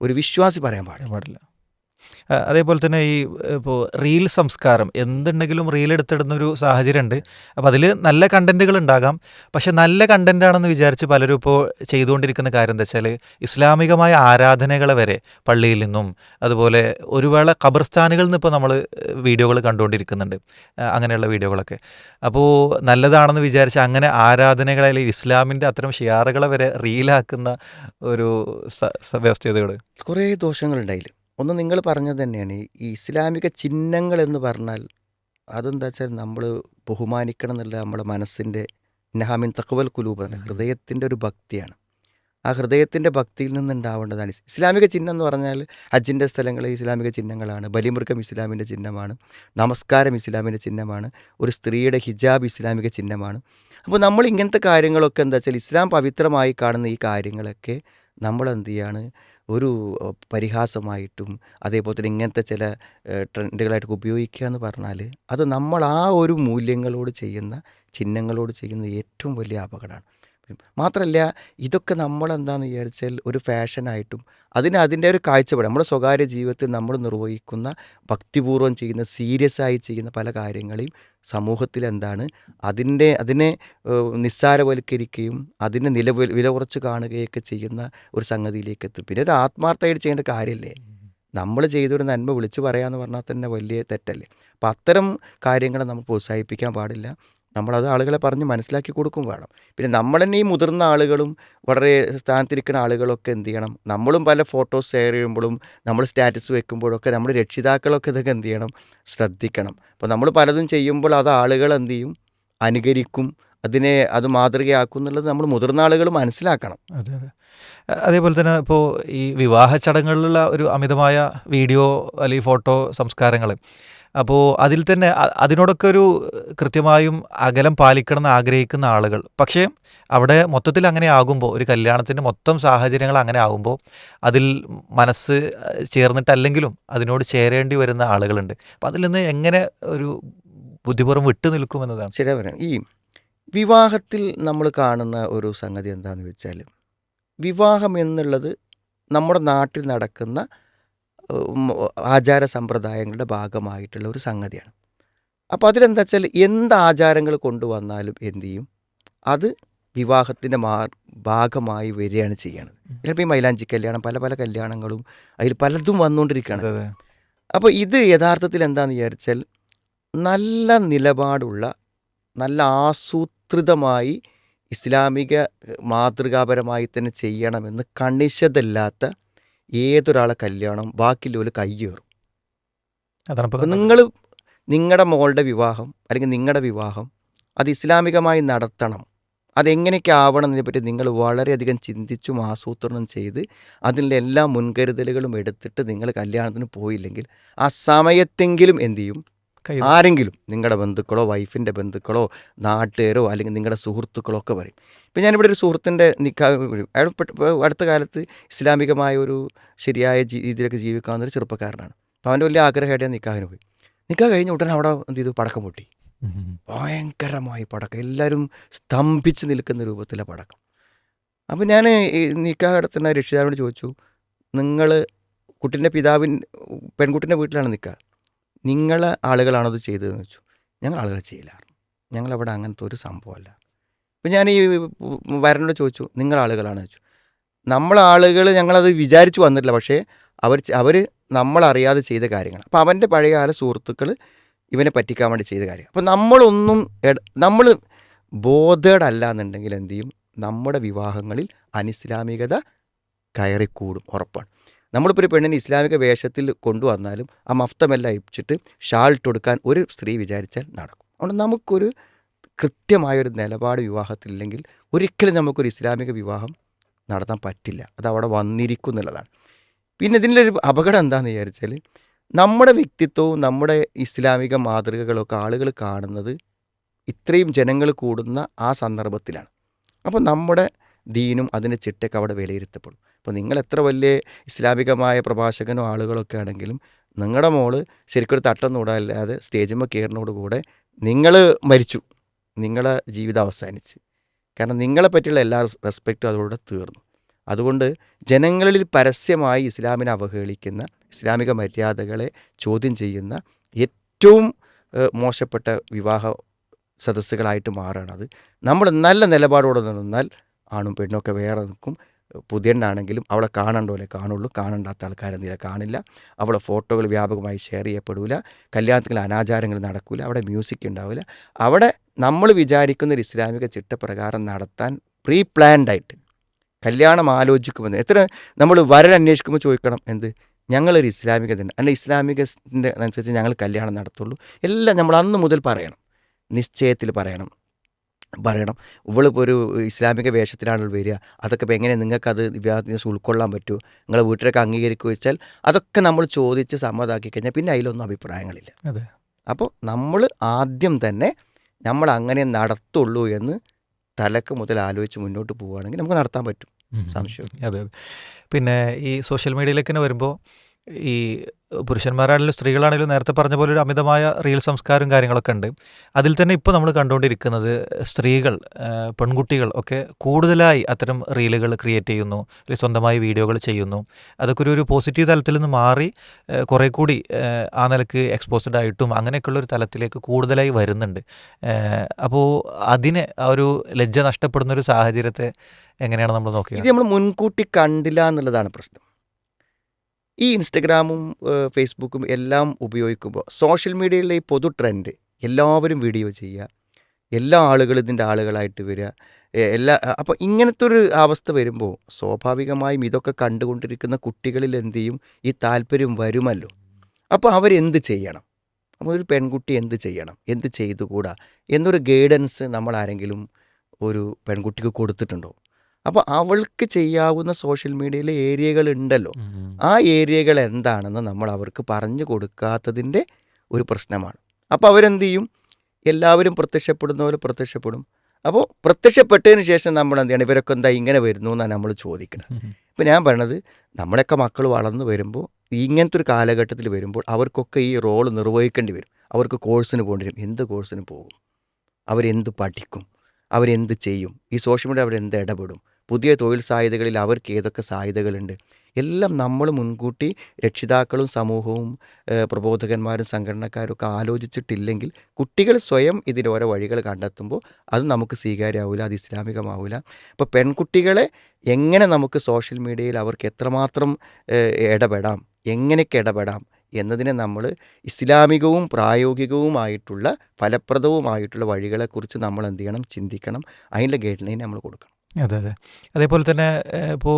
ഒരു വിശ്വാസി പറയാൻ പാടില്ല. അതേപോലെ തന്നെ ഈ ഇപ്പോൾ റീൽ സംസ്കാരം എന്തുണ്ടെങ്കിലും റീൽ എടുത്തിടുന്നൊരു സാഹചര്യമുണ്ട്. അപ്പോൾ അതിൽ നല്ല കണ്ടൻറ്റുകൾ ഉണ്ടാകാം, പക്ഷെ നല്ല കണ്ടൻറ്റാണെന്ന് വിചാരിച്ച് പലരും ഇപ്പോൾ ചെയ്തുകൊണ്ടിരിക്കുന്ന കാര്യം എന്താ വെച്ചാൽ ഇസ്ലാമികമായ ആരാധനകളെ വരെ പള്ളിയിൽ നിന്നും അതുപോലെ ഒരു വേള ഖബർസ്ഥാനുകളിൽ നിന്ന് ഇപ്പോൾ നമ്മൾ വീഡിയോകൾ കണ്ടുകൊണ്ടിരിക്കുന്നുണ്ട്, അങ്ങനെയുള്ള വീഡിയോകളൊക്കെ. അപ്പോൾ നല്ലതാണെന്ന് വിചാരിച്ച് അങ്ങനെ ആരാധനകളെ അല്ലെങ്കിൽ ഇസ്ലാമിൻ്റെ അത്തരം ഷിയാറുകളെ വരെ റീലാക്കുന്ന ഒരു വ്യവസ്ഥതകൾ കുറേ ദോഷങ്ങളുണ്ടായില്ല. ഒന്ന് നിങ്ങൾ പറഞ്ഞത് തന്നെയാണ്, ഈ ഇസ്ലാമിക ചിഹ്നങ്ങൾ എന്ന് പറഞ്ഞാൽ അതെന്താ വെച്ചാൽ നമ്മൾ ബഹുമാനിക്കണം എന്നുള്ള നമ്മുടെ മനസ്സിൻ്റെ നഹാമിൻ തഖ്വൽ ഖുലൂബ് എന്ന ഹൃദയത്തിൻ്റെ ഒരു ഭക്തിയാണ്. ആ ഹൃദയത്തിൻ്റെ ഭക്തിയിൽ നിന്നുണ്ടാവേണ്ടതാണ് ഇസ്ലാമിക ചിഹ്നം എന്ന് പറഞ്ഞാൽ. ഹജ്ജിൻ്റെ സ്ഥലങ്ങൾ ഇസ്ലാമിക ചിഹ്നങ്ങളാണ്, ബലിമൃഗം ഇസ്ലാമിൻ്റെ ചിഹ്നമാണ്, നമസ്കാരം ഇസ്ലാമിൻ്റെ ചിഹ്നമാണ്, ഒരു സ്ത്രീയുടെ ഹിജാബ് ഇസ്ലാമിക ചിഹ്നമാണ്. അപ്പോൾ നമ്മൾ ഇങ്ങനത്തെ കാര്യങ്ങളൊക്കെ എന്താ വെച്ചാൽ ഇസ്ലാം പവിത്രമായി കാണുന്ന ഈ കാര്യങ്ങളൊക്കെ നമ്മൾ എന്ത് ചെയ്യാണ്, ഒരു പരിഹാസമായിട്ടും അതേപോലെ തന്നെ ഇങ്ങനത്തെ ചില ട്രെൻഡുകളായിട്ടൊക്കെ ഉപയോഗിക്കുക എന്ന് പറഞ്ഞാൽ അത് നമ്മൾ ആ ഒരു മൂല്യങ്ങളോട് ചെയ്യുന്ന ചിഹ്നങ്ങളോട് ചെയ്യുന്ന ഏറ്റവും വലിയ അപകടമാണ്. മാത്രമല്ല ഇതൊക്കെ നമ്മളെന്താണെന്ന് വിചാരിച്ചാൽ ഒരു ഫാഷനായിട്ടും അതിൻ്റെ ഒരു കാഴ്ചപ്പാട് നമ്മുടെ സ്വകാര്യ ജീവിതത്തിൽ നമ്മൾ നിർവഹിക്കുന്ന ഭക്തിപൂർവ്വം ചെയ്യുന്ന സീരിയസ് ആയി ചെയ്യുന്ന പല കാര്യങ്ങളെയും സമൂഹത്തിൽ എന്താണ് അതിനെ നിസ്സാരവൽക്കരിക്കുകയും അതിനെ വില കുറച്ച് കാണുകയൊക്കെ ചെയ്യുന്ന ഒരു സംഗതിയിലേക്ക് എത്തും. പിന്നെ ഇത് ആത്മാർത്ഥമായിട്ട് ചെയ്യേണ്ട കാര്യമല്ലേ? നമ്മൾ ചെയ്തൊരു നന്മ വിളിച്ചു പറയാന്ന് പറഞ്ഞാൽ തന്നെ വലിയ തെറ്റല്ലേ? അപ്പം അത്തരം കാര്യങ്ങളെ നമ്മൾ പ്രോത്സാഹിപ്പിക്കാൻ പാടില്ല. നമ്മളത് ആളുകളെ പറഞ്ഞ് മനസ്സിലാക്കി കൊടുക്കും വേണം. പിന്നെ നമ്മൾ തന്നെ ഈ മുതിർന്ന ആളുകളും വളരെ സ്ഥാനത്തിരിക്കുന്ന ആളുകളൊക്കെ എന്ത് ചെയ്യണം, നമ്മളും പല ഫോട്ടോസ് ഷെയർ ചെയ്യുമ്പോഴും നമ്മൾ സ്റ്റാറ്റസ് വെക്കുമ്പോഴൊക്കെ നമ്മുടെ രക്ഷിതാക്കളൊക്കെ ഇതൊക്കെ എന്ത് ചെയ്യണം, ശ്രദ്ധിക്കണം. അപ്പോൾ നമ്മൾ പലതും ചെയ്യുമ്പോൾ അത് ആളുകൾ എന്ത് ചെയ്യും, അനുകരിക്കും, അത് മാതൃകയാക്കും എന്നുള്ളത് നമ്മൾ മുതിർന്ന ആളുകൾ മനസ്സിലാക്കണം. അതെ അതെ. അതേപോലെ തന്നെ ഇപ്പോൾ ഈ വിവാഹ ചടങ്ങുകളിലുള്ള ഒരു അമിതമായ വീഡിയോ അല്ലെങ്കിൽ ഫോട്ടോ സംസ്കാരങ്ങൾ, അപ്പോൾ അതിൽ തന്നെ അതിനോടൊക്കെ ഒരു കൃത്യമായും അകലം പാലിക്കണം എന്ന് ആഗ്രഹിക്കുന്ന ആളുകൾ, പക്ഷേ അവിടെ മൊത്തത്തിൽ അങ്ങനെ ആകുമ്പോൾ, ഒരു കല്യാണത്തിൻ്റെ മൊത്തം സാഹചര്യങ്ങൾ അങ്ങനെ ആകുമ്പോൾ അതിൽ മനസ്സ് ചേർന്നിട്ടല്ലെങ്കിലും അതിനോട് ചേരേണ്ടി വരുന്ന ആളുകളുണ്ട്. അപ്പോൾ അതിൽ നിന്ന് എങ്ങനെ ഒരു ബുദ്ധിപൂർവ്വം വിട്ടു നിൽക്കുമെന്നതാണ്. ശരിയാ പറയാം. ഈ വിവാഹത്തിൽ നമ്മൾ കാണുന്ന ഒരു സംഗതി എന്താണെന്ന് വെച്ചാൽ, വിവാഹം എന്നുള്ളത് നമ്മുടെ നാട്ടിൽ നടക്കുന്ന ആചാര സമ്പ്രദായങ്ങളുടെ ഭാഗമായിട്ടുള്ള ഒരു സംഗതിയാണ്. അപ്പോൾ അതിലെന്താ വെച്ചാൽ എന്ത് ആചാരങ്ങൾ കൊണ്ടുവന്നാലും എന്തു ചെയ്യും, അത് വിവാഹത്തിൻ്റെ ഭാഗമായി വരികയാണ് ചെയ്യണത്. ചിലപ്പോൾ ഈ മൈലാഞ്ചി കല്യാണം, പല പല കല്യാണങ്ങളും അതിൽ പലതും വന്നുകൊണ്ടിരിക്കുകയാണ്. അതെ. അപ്പോൾ ഇത് യഥാർത്ഥത്തിൽ എന്താണെന്ന് വിചാരിച്ചാൽ നല്ല നിലപാടുള്ള, നല്ല ആസൂത്രിതമായി ഇസ്ലാമിക മാതൃകാപരമായി തന്നെ ചെയ്യണമെന്ന് കണിശതല്ലാത്ത ഏതൊരാളെ കല്യാണം ബാക്കിയുള്ളവർ കയ്യേറും. അതാണ് അപ്പം നിങ്ങളുടെ മോളുടെ വിവാഹം അല്ലെങ്കിൽ നിങ്ങളുടെ വിവാഹം അത് ഇസ്ലാമികമായി നടത്തണം, അതെങ്ങനെയൊക്കെ ആവണം എന്നതിനെപ്പറ്റി നിങ്ങൾ വളരെയധികം ചിന്തിച്ചും ആസൂത്രണം ചെയ്ത് അതിൻ്റെ എല്ലാ മുൻകരുതലുകളും എടുത്തിട്ട് നിങ്ങൾ കല്യാണത്തിന് പോയില്ലെങ്കിൽ ആ സമയത്തെങ്കിലും എന്തു ചെയ്യും, ആരെങ്കിലും നിങ്ങളുടെ ബന്ധുക്കളോ വൈഫിൻ്റെ ബന്ധുക്കളോ നാട്ടുകാരോ അല്ലെങ്കിൽ നിങ്ങളുടെ സുഹൃത്തുക്കളോ ഒക്കെ പറയും. ഇപ്പം ഞാനിവിടെ ഒരു സുഹൃത്തിൻ്റെ നിക്കാഹ്, അടുത്ത കാലത്ത് ഇസ്ലാമികമായ ഒരു ശരിയായ രീതിയിലൊക്കെ ജീവിക്കാവുന്നൊരു ചെറുപ്പക്കാരനാണ്. അപ്പോൾ അവൻ്റെ വലിയ ആഗ്രഹമായിട്ട് നിക്കാഹിന് പോയി. നിക്കാഹ് കഴിഞ്ഞ ഉടനെ അവിടെ എന്ത് ചെയ്തു, പടക്കം പൊട്ടി. ഭയങ്കരമായി പടക്കം, എല്ലാവരും സ്തംഭിച്ച് നിൽക്കുന്ന രൂപത്തിലെ പടക്കം. അപ്പോൾ ഞാൻ ഈ നിക്കാഹ് നടത്തുന്ന രക്ഷിതാവിനോട് ചോദിച്ചു, നിങ്ങൾ കുട്ടീൻ്റെ പെൺകുട്ടീൻ്റെ വീട്ടിലാണ് നിക്കാഹ്, നിങ്ങളെ ആളുകളാണോ ഇത് ചെയ്തതെന്ന് വെച്ചു. ഞങ്ങൾ ആളുകൾ ചെയ്യില്ലായിരുന്നു, ഞങ്ങളവിടെ അങ്ങനത്തെ ഒരു സംഭവമല്ല. അപ്പം ഞാൻ ഈ വരനോട് ചോദിച്ചു, നിങ്ങൾ ആളുകളാണെന്ന് വെച്ചു. നമ്മളാളുകൾ ഞങ്ങളത് വിചാരിച്ച് വന്നിട്ടില്ല, പക്ഷേ അവർ നമ്മളറിയാതെ ചെയ്ത കാര്യങ്ങൾ. അപ്പോൾ അവൻ്റെ പഴയകാല സുഹൃത്തുക്കൾ ഇവനെ പറ്റിക്കാൻ വേണ്ടി ചെയ്ത കാര്യം. അപ്പോൾ നമ്മൾ ബോധേഡല്ല എന്നുണ്ടെങ്കിൽ എന്തു ചെയ്യും, നമ്മുടെ വിവാഹങ്ങളിൽ അനിസ്ലാമികത കയറിക്കൂടും, ഉറപ്പാണ്. നമ്മളിപ്പോൾ ഒരു പെണ്ണിന് ഇസ്ലാമിക വേഷത്തിൽ കൊണ്ടുവന്നാലും ആ മഫ്തമെല്ലാം അഴിച്ചിട്ട് ഷാൾ ഇട്ട് കൊടുക്കാൻ ഒരു സ്ത്രീ വിചാരിച്ചാൽ നടക്കും. അതുകൊണ്ട് നമുക്കൊരു കൃത്യമായൊരു നിലപാട് വിവാഹത്തിലില്ലെങ്കിൽ ഒരിക്കലും നമുക്കൊരു ഇസ്ലാമിക വിവാഹം നടത്താൻ പറ്റില്ല. അത് അവിടെ വന്നിരിക്കും എന്നുള്ളതാണ്. പിന്നെ ഇതിലൊരു അപകടം എന്താണെന്ന് വിചാരിച്ചാൽ, നമ്മുടെ വ്യക്തിത്വവും നമ്മുടെ ഇസ്ലാമിക മാതൃകകളൊക്കെ ആളുകൾ കാണുന്നത് ഇത്രയും ജനങ്ങൾ കൂടുന്ന ആ സന്ദർഭത്തിലാണ്. അപ്പോൾ നമ്മുടെ ദീനും അതിൻ്റെ ചിട്ടയൊക്കെ അവിടെ വിലയിരുത്തപ്പെടും. അപ്പോൾ നിങ്ങൾ എത്ര വലിയ ഇസ്ലാമികമായ പ്രഭാഷകനോ ആളുകളൊക്കെ ആണെങ്കിലും നിങ്ങളുടെ മോള് ശരിക്കൊരു തട്ടൊന്നും ഇടാല്ലാതെ സ്റ്റേജിന്മേൽ കയറിനോടുകൂടെ നിങ്ങൾ മരിച്ചു, നിങ്ങളെ ജീവിതം അവസാനിച്ച്. കാരണം നിങ്ങളെ പറ്റിയുള്ള എല്ലാ റെസ്പെക്റ്റും അതോടെ തീർന്നു. അതുകൊണ്ട് ജനങ്ങളിൽ പരസ്യമായി ഇസ്ലാമിനെ അവഹേളിക്കുന്ന, ഇസ്ലാമിക മര്യാദകളെ ചോദ്യം ചെയ്യുന്ന ഏറ്റവും മോശപ്പെട്ട വിവാഹ സദസ്സുകളായിട്ട് മാറുകയാണത്. നമ്മൾ നല്ല നിലപാടോടെ നിന്നാൽ ആണും പെണ്ണൊക്കെ വേറെ നിൽക്കും. പുതിയണ്ണാണെങ്കിലും അവളെ കാണേണ്ട പോലെ കാണുള്ളൂ, കാണണ്ടാത്ത ആൾക്കാരെന്തെങ്കിലും കാണില്ല. അവളെ ഫോട്ടോകൾ വ്യാപകമായി ഷെയർ ചെയ്യപ്പെടില്ല, കല്യാണത്തിൽ അനാചാരങ്ങൾ നടക്കില്ല, അവിടെ മ്യൂസിക് ഉണ്ടാവില്ല. അവിടെ നമ്മൾ വിചാരിക്കുന്നൊരു ഇസ്ലാമിക ചിട്ടപ്രകാരം നടത്താൻ പ്രീ പ്ലാൻഡായിട്ട് കല്യാണം ആലോചിക്കുമെന്ന് നമ്മൾ വരൻ അന്വേഷിക്കുമ്പോൾ ചോദിക്കണം, എന്ത്, ഞങ്ങളൊരു ഇസ്ലാമിക തന്നെ അല്ല, ഇസ്ലാമികൻ്റെ അനുസരിച്ച് ഞങ്ങൾ കല്യാണം നടത്തുള്ളൂ. എല്ലാം നമ്മൾ അന്ന് മുതൽ പറയണം, നിശ്ചയത്തിൽ പറയണം. ഇവളിപ്പോൾ ഒരു ഇസ്ലാമിക വേഷത്തിലാണ് വരിക, അതൊക്കെ ഇപ്പോൾ എങ്ങനെ നിങ്ങൾക്കത് വിവാഹത്തിന് ഉൾക്കൊള്ളാൻ പറ്റുമോ, നിങ്ങളെ വീട്ടിലൊക്കെ അംഗീകരിക്കുക വെച്ചാൽ അതൊക്കെ നമ്മൾ ചോദിച്ച് സമ്മതമാക്കി കഴിഞ്ഞാൽ പിന്നെ അതിലൊന്നും അഭിപ്രായങ്ങളില്ല. അതെ. അപ്പോൾ നമ്മൾ ആദ്യം തന്നെ നമ്മൾ അങ്ങനെ നടത്തുള്ളൂ എന്ന് തലക്ക് മുതൽ ആലോചിച്ച് മുന്നോട്ട് പോവുകയാണെങ്കിൽ നമുക്ക് നടത്താൻ പറ്റും, സംശയം. അതെ. പിന്നെ ഈ സോഷ്യൽ മീഡിയയിലേക്ക് തന്നെ വരുമ്പോൾ ഈ പുരുഷന്മാരാണെങ്കിലും സ്ത്രീകളാണെങ്കിലും നേരത്തെ പറഞ്ഞ പോലെ ഒരു അമിതമായ റീൽ സംസ്കാരവും കാര്യങ്ങളൊക്കെ ഉണ്ട്. അതിൽ തന്നെ ഇപ്പോൾ നമ്മൾ കണ്ടുകൊണ്ടിരിക്കുന്നത് സ്ത്രീകൾ, പെൺകുട്ടികൾ ഒക്കെ കൂടുതലായി അത്തരം റീലുകൾ ക്രിയേറ്റ് ചെയ്യുന്നു, അല്ലെങ്കിൽ സ്വന്തമായി വീഡിയോകൾ ചെയ്യുന്നു. അതൊക്കെ ഒരു പോസിറ്റീവ് തലത്തിൽ നിന്ന് മാറി കുറേ കൂടി ആ നിലക്ക് എക്സ്പോസ്ഡ് ആയിട്ടും അങ്ങനെയൊക്കെയുള്ളൊരു തലത്തിലേക്ക് കൂടുതലായി വരുന്നുണ്ട്. അപ്പോൾ അതിനെ ആ ഒരു ലജ്ജ നഷ്ടപ്പെടുന്ന ഒരു സാഹചര്യത്തെ എങ്ങനെയാണ് നമ്മൾ ഇത് നോക്കിയത്? നമ്മൾ മുൻകൂട്ടി കണ്ടില്ല എന്നുള്ളതാണ് പ്രശ്നം. ഈ ഇൻസ്റ്റഗ്രാമും ഫേസ്ബുക്കും എല്ലാം ഉപയോഗിക്കുമ്പോൾ സോഷ്യൽ മീഡിയയിലെ ഈ പൊതു ട്രെൻഡ് എല്ലാവരും വീഡിയോ ചെയ്യുക, എല്ലാ ആളുകളും ഇതിൻ്റെ ആളുകളായിട്ട് വരിക, അപ്പോൾ ഇങ്ങനത്തെ ഒരു അവസ്ഥ വരുമ്പോൾ സ്വാഭാവികമായും ഇതൊക്കെ കണ്ടുകൊണ്ടിരിക്കുന്ന കുട്ടികളിൽ എന്ത് ചെയ്യും, ഈ താല്പര്യം വരുമല്ലോ. അപ്പോൾ അവരെന്ത് ചെയ്യണം, അപ്പോൾ ഒരു പെൺകുട്ടി എന്ത് ചെയ്യണം, എന്ത് ചെയ്തുകൂടാ എന്നൊരു ഗൈഡൻസ് നമ്മൾ ആരെങ്കിലും ഒരു പെൺകുട്ടിക്ക് കൊടുത്തിട്ടുണ്ടോ? അപ്പോൾ അവൾക്ക് ചെയ്യാവുന്ന സോഷ്യൽ മീഡിയയിലെ ഏരിയകൾ ഉണ്ടല്ലോ, ആ ഏരിയകൾ എന്താണെന്ന് നമ്മൾ അവർക്ക് പറഞ്ഞു കൊടുക്കാത്തതിൻ്റെ ഒരു പ്രശ്നമാണ്. അപ്പോൾ അവരെന്ത് ചെയ്യും, എല്ലാവരും പ്രത്യക്ഷപ്പെടുന്ന പോലെ പ്രത്യക്ഷപ്പെടും. അപ്പോൾ പ്രത്യക്ഷപ്പെട്ടതിന് ശേഷം നമ്മൾ എന്ത് ചെയ്യണം, ഇവരൊക്കെ എന്താ ഇങ്ങനെ വരുന്നു എന്നാണ് നമ്മൾ ചോദിക്കുന്നത്. ഇപ്പം ഞാൻ പറയണത്, നമ്മളൊക്കെ മക്കൾ വളർന്നു വരുമ്പോൾ ഇങ്ങനത്തെ ഒരു കാലഘട്ടത്തിൽ വരുമ്പോൾ അവർക്കൊക്കെ ഈ റോൾ നിർവഹിക്കേണ്ടി വരും. അവർക്ക് കോഴ്സിന് പോകേണ്ടി വരും. എന്ത് കോഴ്സിന് പോകും, അവരെന്ത് പഠിക്കും, അവരെന്ത് ചെയ്യും, ഈ സോഷ്യൽ മീഡിയ അവരെന്ത് ഇടപെടും, പുതിയ തൊഴിൽ സാധ്യതകളിൽ അവർക്ക് ഏതൊക്കെ സാധ്യതകളുണ്ട്, എല്ലാം നമ്മൾ മുൻകൂട്ടി രക്ഷിതാക്കളും സമൂഹവും പ്രബോധകന്മാരും സംഘടനക്കാരും ഒക്കെ ആലോചിച്ചിട്ടില്ലെങ്കിൽ കുട്ടികൾ സ്വയം ഇതിൽ ഓരോ വഴികൾ കണ്ടെത്തുമ്പോൾ അത് നമുക്ക് സ്വീകാര്യമാവില്ല, അത് ഇസ്ലാമികമാവില്ല. അപ്പോൾ പെൺകുട്ടികളെ എങ്ങനെ നമുക്ക് സോഷ്യൽ മീഡിയയിൽ അവർക്ക് എത്രമാത്രം ഇടപെടാം, എങ്ങനെയൊക്കെ ഇടപെടാം എന്നതിനെ നമ്മൾ ഇസ്ലാമികവും പ്രായോഗികവുമായിട്ടുള്ള ഫലപ്രദവുമായിട്ടുള്ള വഴികളെക്കുറിച്ച് നമ്മൾ എന്ത് ചെയ്യണം, ചിന്തിക്കണം. അതിൻ്റെ ഗൈഡ് ലൈൻ നമ്മൾ കൊടുക്കണം. അതെ. അതേപോലെ തന്നെ ഇപ്പോൾ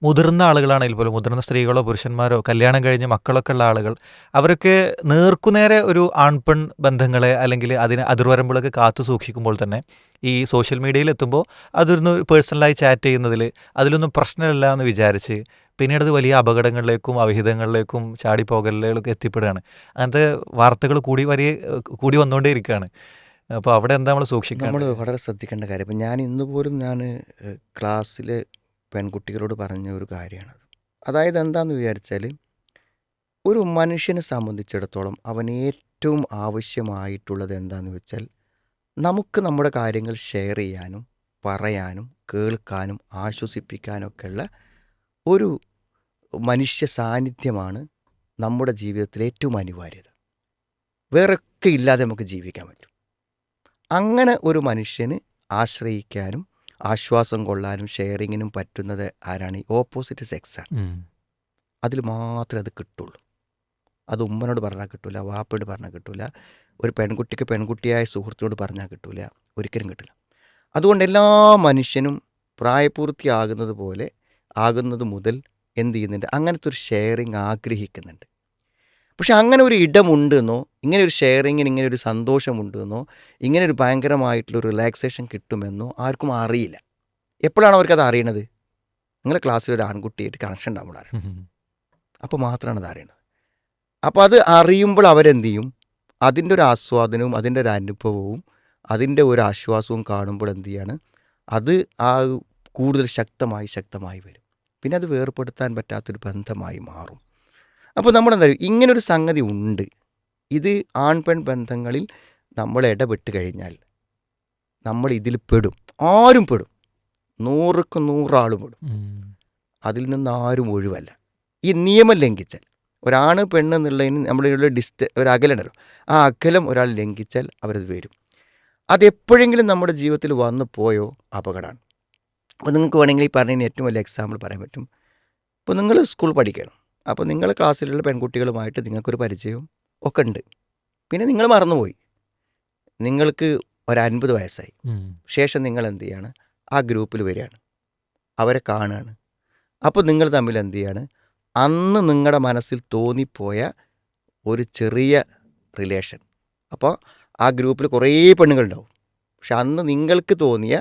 മുതിർന്ന ആളുകളാണെങ്കിൽ പോലും, മുതിർന്ന സ്ത്രീകളോ പുരുഷന്മാരോ കല്യാണം കഴിഞ്ഞ് മക്കളൊക്കെ ഉള്ള ആളുകൾ, അവരൊക്കെ നേർക്കുനേരെ ഒരു ആൺപെൺ ബന്ധങ്ങളെ അല്ലെങ്കിൽ അതിന് അതിർവരമ്പുകളൊക്കെ കാത്തു സൂക്ഷിക്കുമ്പോൾ തന്നെ ഈ സോഷ്യൽ മീഡിയയിൽ എത്തുമ്പോൾ അതൊരു പേഴ്സണലായി ചാറ്റ് ചെയ്യുന്നതിൽ അതിലൊന്നും പ്രശ്നമില്ല എന്ന് വിചാരിച്ച് പിന്നീട് അത് വലിയ അപകടങ്ങളിലേക്കും അവിഹിതങ്ങളിലേക്കും ചാടിപ്പോകലിലേക്കും എത്തിപ്പെടുകയാണ്. അങ്ങനത്തെ വാർത്തകൾ കൂടി വന്നുകൊണ്ടേ ഇരിക്കുകയാണ്. അപ്പോൾ അവിടെ എന്താ നമ്മൾ സൂക്ഷിക്കണം? നമ്മൾ വളരെ ശ്രദ്ധിക്കേണ്ട കാര്യം, ഇപ്പം ഞാൻ ഇന്ന് പോലും ക്ലാസ്സിൽ പെൺകുട്ടികളോട് പറഞ്ഞ ഒരു കാര്യമാണത്. അതായത് എന്താണെന്ന് വിചാരിച്ചാൽ, ഒരു മനുഷ്യനെ സംബന്ധിച്ചിടത്തോളം അവന് ഏറ്റവും ആവശ്യമായിട്ടുള്ളത് എന്താണെന്ന് വെച്ചാൽ, നമുക്ക് നമ്മുടെ കാര്യങ്ങൾ ഷെയർ ചെയ്യാനും പറയാനും കേൾക്കാനും ആശ്വസിപ്പിക്കാനൊക്കെയുള്ള ഒരു മനുഷ്യ സാന്നിധ്യമാണ് നമ്മുടെ ജീവിതത്തിലെ ഏറ്റവും അനിവാര്യത. വേറൊക്കെ ഇല്ലാതെ നമുക്ക് ജീവിക്കാൻ പറ്റും. അങ്ങനെ ഒരു മനുഷ്യന് ആശ്രയിക്കാനും ആശ്വാസം കൊള്ളാനും ഷെയറിങ്ങിനും പറ്റുന്നത് ആരാണ്? ഈ ഓപ്പോസിറ്റ് സെക്സാണ്. അതിൽ മാത്രമേ അത് കിട്ടുള്ളൂ. അത് ഉമ്മനോട് പറഞ്ഞാൽ കിട്ടില്ല, വാപ്പയോട് പറഞ്ഞാൽ കിട്ടില്ല, ഒരു പെൺകുട്ടിക്ക് പെൺകുട്ടിയായ സുഹൃത്തിനോട് പറഞ്ഞാൽ കിട്ടില്ല, ഒരിക്കലും കിട്ടില്ല. അതുകൊണ്ട് എല്ലാ മനുഷ്യനും പ്രായപൂർത്തിയാകുന്നത് പോലെ ആകുന്നത് മുതൽ എന്ത് ചെയ്യുന്നുണ്ട്, അങ്ങനത്തെ ഒരു ഷെയറിങ് ആഗ്രഹിക്കുന്നുണ്ട്. പക്ഷെ അങ്ങനെ ഒരു ഇടമുണ്ടെന്നോ, ഇങ്ങനെ ഒരു ഷെയറിങ്ങിന് ഇങ്ങനെ ഒരു സന്തോഷമുണ്ടെന്നോ, ഇങ്ങനെ ഒരു ഭയങ്കരമായിട്ടുള്ളൊരു റിലാക്സേഷൻ കിട്ടുമെന്നോ ആർക്കും അറിയില്ല. എപ്പോഴാണ് അവർക്കത് അറിയണത്? നിങ്ങളുടെ ക്ലാസ്സിൽ ഒരു ആൺകുട്ടിയായിട്ട് കണക്ഷൻ ഉണ്ടാവുമ്പോഴാണ്. അപ്പോൾ മാത്രമാണ് അത് അറിയണത്. അപ്പോൾ അത് അറിയുമ്പോൾ അവരെന്ത് ചെയ്യും, അതിൻ്റെ ഒരു ആസ്വാദനവും അതിൻ്റെ ഒരു അനുഭവവും അതിൻ്റെ ഒരു ആശ്വാസവും കാണുമ്പോൾ എന്ത് ചെയ്യാണ്, അത് ആ കൂടുതൽ ശക്തമായി വരും. പിന്നെ അത് വേർപെടുത്താൻ പറ്റാത്തൊരു ബന്ധമായി മാറും. അപ്പോൾ നമ്മളെന്താ പറയുക, ഇങ്ങനൊരു സംഗതി ഉണ്ട്. ഇത് ആൺപെൺ ബന്ധങ്ങളിൽ നമ്മൾ ഇടപെട്ട് കഴിഞ്ഞാൽ നമ്മൾ ഇതിൽ പെടും. ആരും പെടും. 100ക്ക് 100 ആളും പെടും. അതിൽ നിന്ന് ആരും ഒഴിവല്ല. ഈ നിയമം ലംഘിച്ചാൽ, ഒരാണ് പെണ്ണ് എന്നുള്ളതിന് നമ്മളുള്ള ഒരു അകലുണ്ടല്ലോ, ആ അകലം ഒരാൾ ലംഘിച്ചാൽ അവരത് വരും. അതെപ്പോഴെങ്കിലും നമ്മുടെ ജീവിതത്തിൽ വന്നു പോയോ അപകടമാണ്. അപ്പോൾ നിങ്ങൾക്ക് വേണമെങ്കിൽ ഈ പറഞ്ഞതിന് ഏറ്റവും വലിയ എക്സാമ്പിൾ പറയാൻ പറ്റും. ഇപ്പോൾ നിങ്ങൾ സ്കൂൾ പഠിക്കണം, അപ്പോൾ നിങ്ങളുടെ ക്ലാസ്സിലുള്ള പെൺകുട്ടികളുമായിട്ട് നിങ്ങൾക്കൊരു പരിചയവും ഒക്കെ ഉണ്ട്. പിന്നെ നിങ്ങൾ മറന്നുപോയി, നിങ്ങൾക്ക് ഒരു 50 വയസ്സായി. ശേഷം നിങ്ങൾ എന്ത് ചെയ്യാണ്, ആ ഗ്രൂപ്പിൽ വരികയാണ്, അവരെ കാണുകയാണ്. അപ്പോൾ നിങ്ങൾ തമ്മിൽ എന്ത് ചെയ്യാണ്, അന്ന് നിങ്ങളുടെ മനസ്സിൽ തോന്നിപ്പോയ ഒരു ചെറിയ റിലേഷൻ, അപ്പോൾ ആ ഗ്രൂപ്പിൽ കുറേ പെണ്ണുങ്ങളുണ്ടാവും. പക്ഷെ അന്ന് നിങ്ങൾക്ക് തോന്നിയ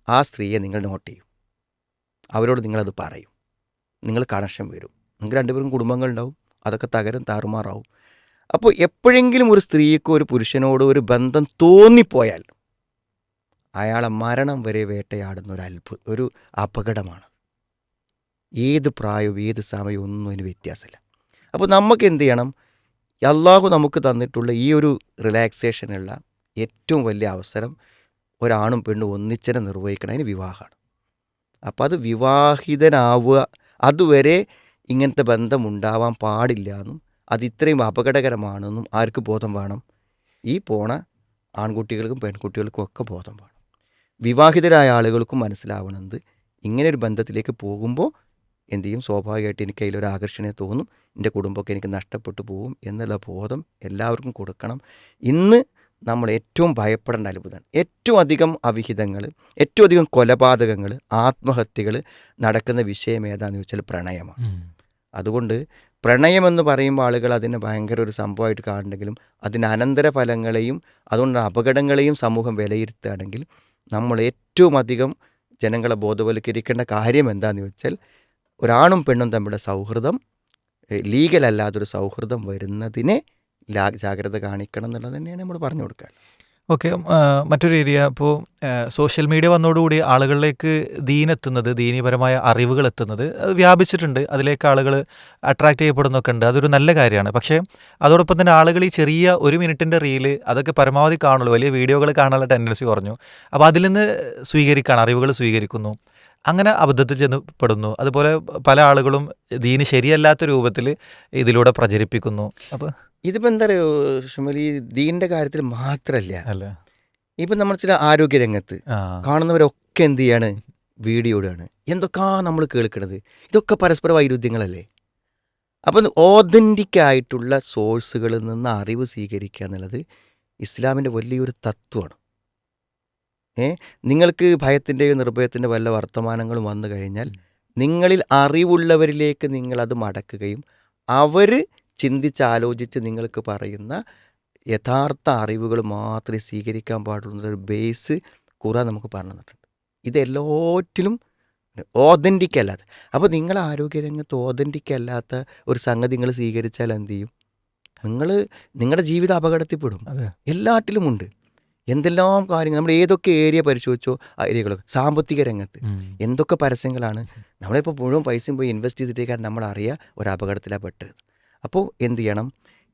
ആ സ്ത്രീയെ നിങ്ങൾ നോട്ട് ചെയ്യും, അവരോട് നിങ്ങളത് പറയും, നിങ്ങൾ കണക്ഷൻ വരും. നിങ്ങൾക്ക് രണ്ടുപേരും കുടുംബങ്ങളുണ്ടാവും, അതൊക്കെ തകരും താറുമാറാവും. അപ്പോൾ എപ്പോഴെങ്കിലും ഒരു സ്ത്രീക്കോ ഒരു പുരുഷനോടോ ഒരു ബന്ധം തോന്നിപ്പോയാൽ അയാളെ മരണം വരെ വേട്ടയാടുന്ന ഒരു അപകടമാണ്. ഏത് പ്രായവും ഏത് സമയവും ഒന്നും അതിന് വ്യത്യാസമില്ല. അപ്പോൾ നമുക്ക് എന്ത് ചെയ്യണം? അള്ളാഹു നമുക്ക് തന്നിട്ടുള്ള ഈ ഒരു റിലാക്സേഷനുള്ള ഏറ്റവും വലിയ അവസരം ഒരാണും പെണ്ണും ഒന്നിച്ചനെ നിർവഹിക്കണം. അതിന് വിവാഹമാണ്. അപ്പോൾ അത് വിവാഹിതനാവുക അതുവരെ ഇങ്ങനത്തെ ബന്ധമുണ്ടാവാൻ പാടില്ല എന്നും അത് ഇത്രയും അപകടകരമാണെന്നും ആർക്ക് ബോധം വേണം? ഈ പോണ ആൺകുട്ടികൾക്കും പെൺകുട്ടികൾക്കും ഒക്കെ ബോധം വേണം. വിവാഹിതരായ ആളുകൾക്കും മനസ്സിലാവണത് ഇങ്ങനെ ഒരു ബന്ധത്തിലേക്ക് പോകുമ്പോൾ എന്തു ചെയ്യും? സ്വാഭാവികമായിട്ട് എനിക്ക് അതിലൊരു ആകർഷണീയത തോന്നും, എൻ്റെ കുടുംബമൊക്കെ എനിക്ക് നഷ്ടപ്പെട്ടു പോകും എന്നുള്ള ബോധം എല്ലാവർക്കും കൊടുക്കണം. ഇന്ന് നമ്മൾ ഏറ്റവും ഭയപ്പെടേണ്ട അത്ഭുതമാണ്. ഏറ്റവും അധികം അവിഹിതങ്ങൾ, ഏറ്റവും അധികം കൊലപാതകങ്ങൾ, ആത്മഹത്യകൾ നടക്കുന്ന വിഷയം ഏതാണെന്ന് ചോദിച്ചാൽ പ്രണയമാണ്. അതുകൊണ്ട് പ്രണയമെന്ന് പറയുമ്പോൾ ആളുകൾ അതിനെ ഭയങ്കര ഒരു സംഭവമായിട്ട് കാണുന്നെങ്കിലും അതിന് അനന്തരഫലങ്ങളെയും അതുകൊണ്ട് അപകടങ്ങളെയും സമൂഹം വിലയിരുത്തുകയാണെങ്കിൽ നമ്മൾ ഏറ്റവും അധികം ജനങ്ങളെ ബോധവൽക്കരിക്കേണ്ട കാര്യം എന്താണെന്ന് ചോദിച്ചാൽ ഒരാണും പെണ്ണും തമ്മിലുള്ള സൗഹൃദം ലീഗലല്ലാതൊരു സൗഹൃദം വരുന്നതിനെ ജാഗ്രത കാണിക്കണം എന്നുള്ളത് തന്നെയാണ് നമ്മൾ പറഞ്ഞു കൊടുക്കുക. ഓക്കെ. മറ്റൊരു ഏരിയ ഇപ്പോൾ സോഷ്യൽ മീഡിയ വന്നതോടുകൂടി ആളുകളിലേക്ക് ദീനെത്തുന്നത്, ദീനീപരമായ അറിവുകൾ എത്തുന്നത് അത് വ്യാപിച്ചിട്ടുണ്ട്. അതിലേക്ക് ആളുകൾ അട്രാക്റ്റ് ചെയ്യപ്പെടുന്നൊക്കെ ഉണ്ട്. അതൊരു നല്ല കാര്യമാണ്. പക്ഷേ അതോടൊപ്പം തന്നെ ആളുകൾ ഈ ചെറിയ 1 മിനിറ്റിൻ്റെ റീല് അതൊക്കെ പരമാവധി കാണുള്ളൂ. വലിയ വീഡിയോകൾ കാണാനുള്ള ടെൻഡൻസി കുറഞ്ഞു. അപ്പോൾ അതിൽ നിന്ന് അറിവുകൾ സ്വീകരിക്കുന്നു. അങ്ങനെ അബദ്ധത്തിൽ ചെന്നപ്പെടുന്നു. അതുപോലെ പല ആളുകളും ദീന് ശരിയല്ലാത്ത രൂപത്തിൽ ഇതിലൂടെ പ്രചരിപ്പിക്കുന്നു. അപ്പോൾ ഇതിപ്പോൾ എന്താ പറയുക ഷുമൽ, ഈ ദീൻ്റെ കാര്യത്തിൽ മാത്രമല്ല, അല്ല ഇപ്പം നമ്മൾ ചില ആരോഗ്യരംഗത്ത് കാണുന്നവരൊക്കെ എന്ത് ചെയ്യാണ്? വീഡിയോ ഇടുകയാണ്. എന്തൊക്കെയാ നമ്മൾ കേൾക്കുന്നത്? ഇതൊക്കെ പരസ്പര വൈരുദ്ധ്യങ്ങളല്ലേ? അപ്പം ഓതൻറ്റിക് ആയിട്ടുള്ള സോഴ്സുകളിൽ നിന്ന് അറിവ് സ്വീകരിക്കുക എന്നുള്ളത് ഇസ്ലാമിൻ്റെ വലിയൊരു തത്വമാണ്. നിങ്ങൾക്ക് ഭയത്തിൻ്റെയോ നിർഭയത്തിൻ്റെ വല്ല വർത്തമാനങ്ങളും വന്നു കഴിഞ്ഞാൽ നിങ്ങളിൽ അറിവുള്ളവരിലേക്ക് നിങ്ങളത് മടക്കുകയും അവർ ചിന്തിച്ചാലോചിച്ച് നിങ്ങൾക്ക് പറയുന്ന യഥാർത്ഥ അറിവുകൾ മാത്രമേ സ്വീകരിക്കാൻ പാടുള്ളൂ എന്നൊരു ബേസ് ഖുർആൻ നമുക്ക് പറഞ്ഞു തന്നിട്ടുണ്ട്. ഇതെല്ലാറ്റിലും ഓതൻറ്റിക് അല്ലാത്ത, അപ്പോൾ നിങ്ങൾ ആരോഗ്യരംഗത്ത് ഓതൻറ്റിക് അല്ലാത്ത ഒരു സംഗതി നിങ്ങൾ സ്വീകരിച്ചാൽ എന്ത് ചെയ്യും? നിങ്ങളുടെ ജീവിതം അപകടത്തിൽപ്പെടും. എല്ലാറ്റിലുമുണ്ട് എന്തെല്ലാം കാര്യങ്ങൾ. നമ്മൾ ഏതൊക്കെ ഏരിയ പരിശോധിച്ചോ ആ ഏരിയകളൊക്കെ. സാമ്പത്തിക രംഗത്ത് എന്തൊക്കെ പരസ്യങ്ങളാണ്. നമ്മളിപ്പോൾ മുഴുവൻ പൈസയും പോയി ഇൻവെസ്റ്റ് ചെയ്തിട്ടേക്കാൻ നമ്മളറിയുക ഒരു അപകടത്തിലാണ് പെട്ടത്. അപ്പോൾ എന്ത് ചെയ്യണം?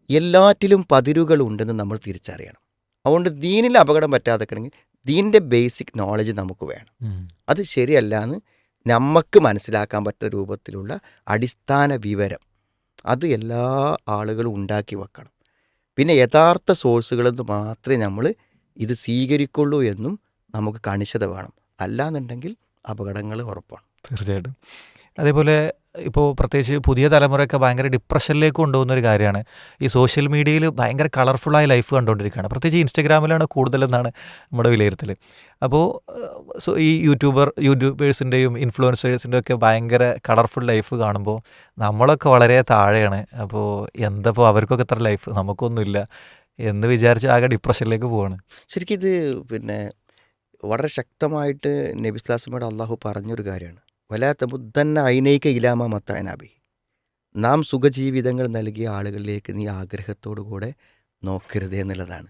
എല്ലാറ്റിലും പതിരുകളുണ്ടെന്ന് നമ്മൾ തിരിച്ചറിയണം. അതുകൊണ്ട് ദീനിൽ അപകടം പറ്റാതെക്കണമെങ്കിൽ ദീനിൻ്റെ ബേസിക് നോളജ് നമുക്ക് വേണം. അത് ശരിയല്ല എന്ന് നമുക്ക് മനസ്സിലാക്കാൻ പറ്റുന്ന രൂപത്തിലുള്ള അടിസ്ഥാന വിവരം അത് എല്ലാ ആളുകളും ഉണ്ടാക്കി വെക്കണം. പിന്നെ യഥാർത്ഥ സോഴ്സുകളിൽ നിന്ന് മാത്രമേ നമ്മൾ ഇത് സ്വീകരിക്കുള്ളൂ എന്നും നമുക്ക് കണിശത വേണം. അല്ലാന്നുണ്ടെങ്കിൽ അപകടങ്ങൾ ഉറപ്പാണ്. തീർച്ചയായിട്ടും. അതേപോലെ ഇപ്പോൾ പ്രത്യേകിച്ച് പുതിയ തലമുറയൊക്കെ ഭയങ്കര ഡിപ്രഷനിലേക്ക് കൊണ്ടുപോകുന്നൊരു കാര്യമാണ് ഈ സോഷ്യൽ മീഡിയയിൽ ഭയങ്കര കളർഫുള്ളായ ലൈഫ് കണ്ടുകൊണ്ടിരിക്കുകയാണ്. പ്രത്യേകിച്ച് ഇൻസ്റ്റഗ്രാമിലാണ് കൂടുതലെന്നാണ് നമ്മുടെ വിലയിരുത്തൽ. അപ്പോൾ ഈ യൂട്യൂബേഴ്സിൻ്റെയും ഇൻഫ്ലുവൻസേഴ്സിൻ്റെ ഒക്കെ ഭയങ്കര കളർഫുൾ ലൈഫ് കാണുമ്പോൾ നമ്മളൊക്കെ വളരെ താഴെയാണ്. അപ്പോൾ എന്തപ്പോൾ അവർക്കൊക്കെ ഇത്ര ലൈഫ്, നമുക്കൊന്നുമില്ല എന്ന് വിചാരിച്ച് ആകെ ഡിപ്രഷനിലേക്ക് പോവാണ്. ശരിക്കും ഇത് പിന്നെ വളരെ ശക്തമായിട്ട് നബി സ്വല്ലല്ലാഹു അള്ളാഹു പറഞ്ഞൊരു കാര്യമാണ്. വലാത്ത മുദ്ദന്ന ഐനൈക ഇലാമ മത്താനാബി, നാം സുഖജീവിതങ്ങൾ നൽകിയ ആളുകളിലേക്ക് നീ ആഗ്രഹത്തോടു കൂടെ നോക്കരുത് എന്നുള്ളതാണ്.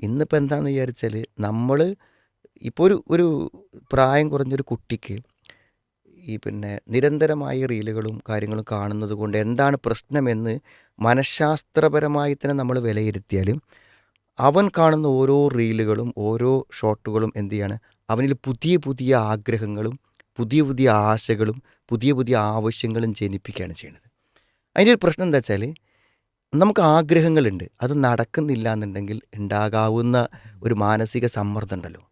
ഇന്നിപ്പോൾ എന്താണെന്ന് വിചാരിച്ചാൽ നമ്മൾ ഇപ്പോൾ ഒരു പ്രായം കുറഞ്ഞൊരു കുട്ടിക്ക് ഈ പിന്നെ നിരന്തരമായ റീലുകളും കാര്യങ്ങളും കാണുന്നത് കൊണ്ട് എന്താണ് പ്രശ്നമെന്ന് മനഃശാസ്ത്രപരമായി തന്നെ നമ്മൾ വിലയിരുത്തിയാൽ അവൻ കാണുന്ന ഓരോ റീലുകളും ഓരോ ഷോട്ടുകളും എന്തു ചെയ്യാണ്? അവനിൽ പുതിയ പുതിയ ആഗ്രഹങ്ങളും പുതിയ പുതിയ ആശകളും പുതിയ പുതിയ ആവശ്യങ്ങളും ജനിപ്പിക്കുകയാണ് ചെയ്യുന്നത്. അതിൻ്റെ ഒരു പ്രശ്നം എന്താ വെച്ചാൽ നമുക്ക് ആഗ്രഹങ്ങളുണ്ട്, അത് നടക്കുന്നില്ല എന്നുണ്ടെങ്കിൽ ഉണ്ടാകാവുന്ന ഒരു മാനസിക സമ്മർദ്ദം ഉണ്ടല്ലോ,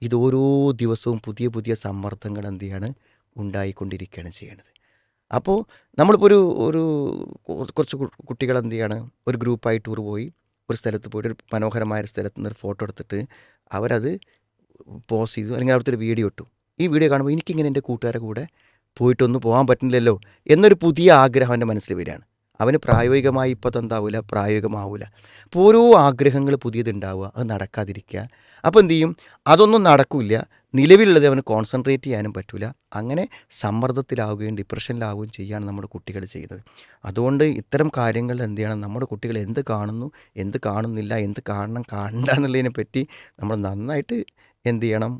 ഇത് ഓരോ ദിവസവും പുതിയ പുതിയ സമ്മർദ്ദങ്ങൾ എന്ത് ചെയ്യാണ്? ഉണ്ടായിക്കൊണ്ടിരിക്കുകയാണ് ചെയ്യണത്. അപ്പോൾ നമ്മളിപ്പോൾ ഒരു കുറച്ച് കുട്ടികൾ എന്ത് ചെയ്യാണ്? ഒരു ഗ്രൂപ്പായി ടൂർ പോയി ഒരു സ്ഥലത്ത് പോയിട്ട് ഒരു മനോഹരമായ ഒരു സ്ഥലത്ത് നിന്ന് ഒരു ഫോട്ടോ എടുത്തിട്ട് അവരത് പോസ്റ്റ് ചെയ്തു, അല്ലെങ്കിൽ അവിടുത്തെ ഒരു വീഡിയോ ഇട്ടു. ഈ വീഡിയോ കാണുമ്പോൾ എനിക്കിങ്ങനെ എൻ്റെ കൂട്ടുകാരെ കൂടെ പോയിട്ടൊന്നും പോകാൻ പറ്റുന്നില്ലല്ലോ എന്നൊരു പുതിയ ആഗ്രഹം എൻ്റെ മനസ്സിൽ വരികയാണ്. അവന് പ്രായോഗികമായി ഇപ്പോൾ അതെന്താവില്ല, പ്രായോഗികമാവില്ല. അപ്പോൾ ഓരോ ആഗ്രഹങ്ങൾ പുതിയതുണ്ടാവുക, അത് നടക്കാതിരിക്കുക. അപ്പോൾ എന്തു ചെയ്യും? അതൊന്നും നടക്കില്ല, നിലവിലുള്ളത് അവന് കോൺസെൻട്രേറ്റ് ചെയ്യാനും പറ്റില്ല. അങ്ങനെ സമ്മർദ്ദത്തിലാവുകയും ഡിപ്രഷനിലാവുകയും ചെയ്യുകയാണ് നമ്മുടെ കുട്ടികൾ ചെയ്യുന്നത്. അതുകൊണ്ട് ഇത്തരം കാര്യങ്ങൾ എന്ത് ചെയ്യണം? നമ്മുടെ കുട്ടികൾ എന്ത് കാണുന്നു, എന്ത് കാണുന്നില്ല, എന്ത് കാണണം കാണണ്ട എന്നുള്ളതിനെ പറ്റി നമ്മൾ നന്നായിട്ട് എന്ത് ചെയ്യണം?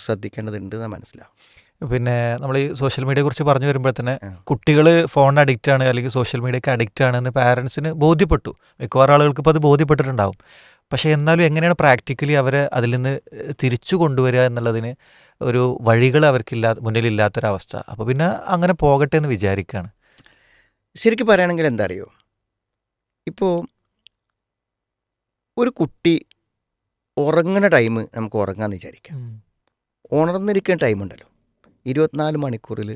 ശ്രദ്ധിക്കേണ്ടതുണ്ട് എന്ന് മനസ്സിലാവും. പിന്നെ നമ്മൾ ഈ സോഷ്യൽ മീഡിയയെക്കുറിച്ച് പറഞ്ഞു വരുമ്പോൾ തന്നെ ആ. കുട്ടികൾ ഫോണിന് അഡിക്റ്റ് ആണ് അല്ലെങ്കിൽ സോഷ്യൽ മീഡിയയ്ക്ക് അഡിക്റ്റ് ആണെന്ന് പാരൻസിന് ബോധ്യപ്പെട്ടു. മിക്കവാറും ആളുകൾക്ക് ഇപ്പോൾ അത് ബോധ്യപ്പെട്ടിട്ടുണ്ടാവും. പക്ഷേ എന്നാലും എങ്ങനെയാണ് പ്രാക്ടിക്കലി അവരെ അതിൽ നിന്ന് തിരിച്ചു കൊണ്ടുവരിക എന്നുള്ളതിന് ഒരു വഴികൾ മുന്നിലില്ലാത്തൊരവസ്ഥ. അപ്പോൾ പിന്നെ അങ്ങനെ പോകട്ടെ എന്ന് വിചാരിക്കുകയാണ്. ശരിക്കും പറയുകയാണെങ്കിൽ എന്താ അറിയോ, ഇപ്പോൾ ഒരു കുട്ടി ഉറങ്ങുന്ന ടൈം നമുക്ക് ഉറങ്ങാമെന്ന് വിചാരിക്കാം. ഉണർന്നിരിക്കുന്ന ടൈമുണ്ടല്ലോ, 24 മണിക്കൂറിൽ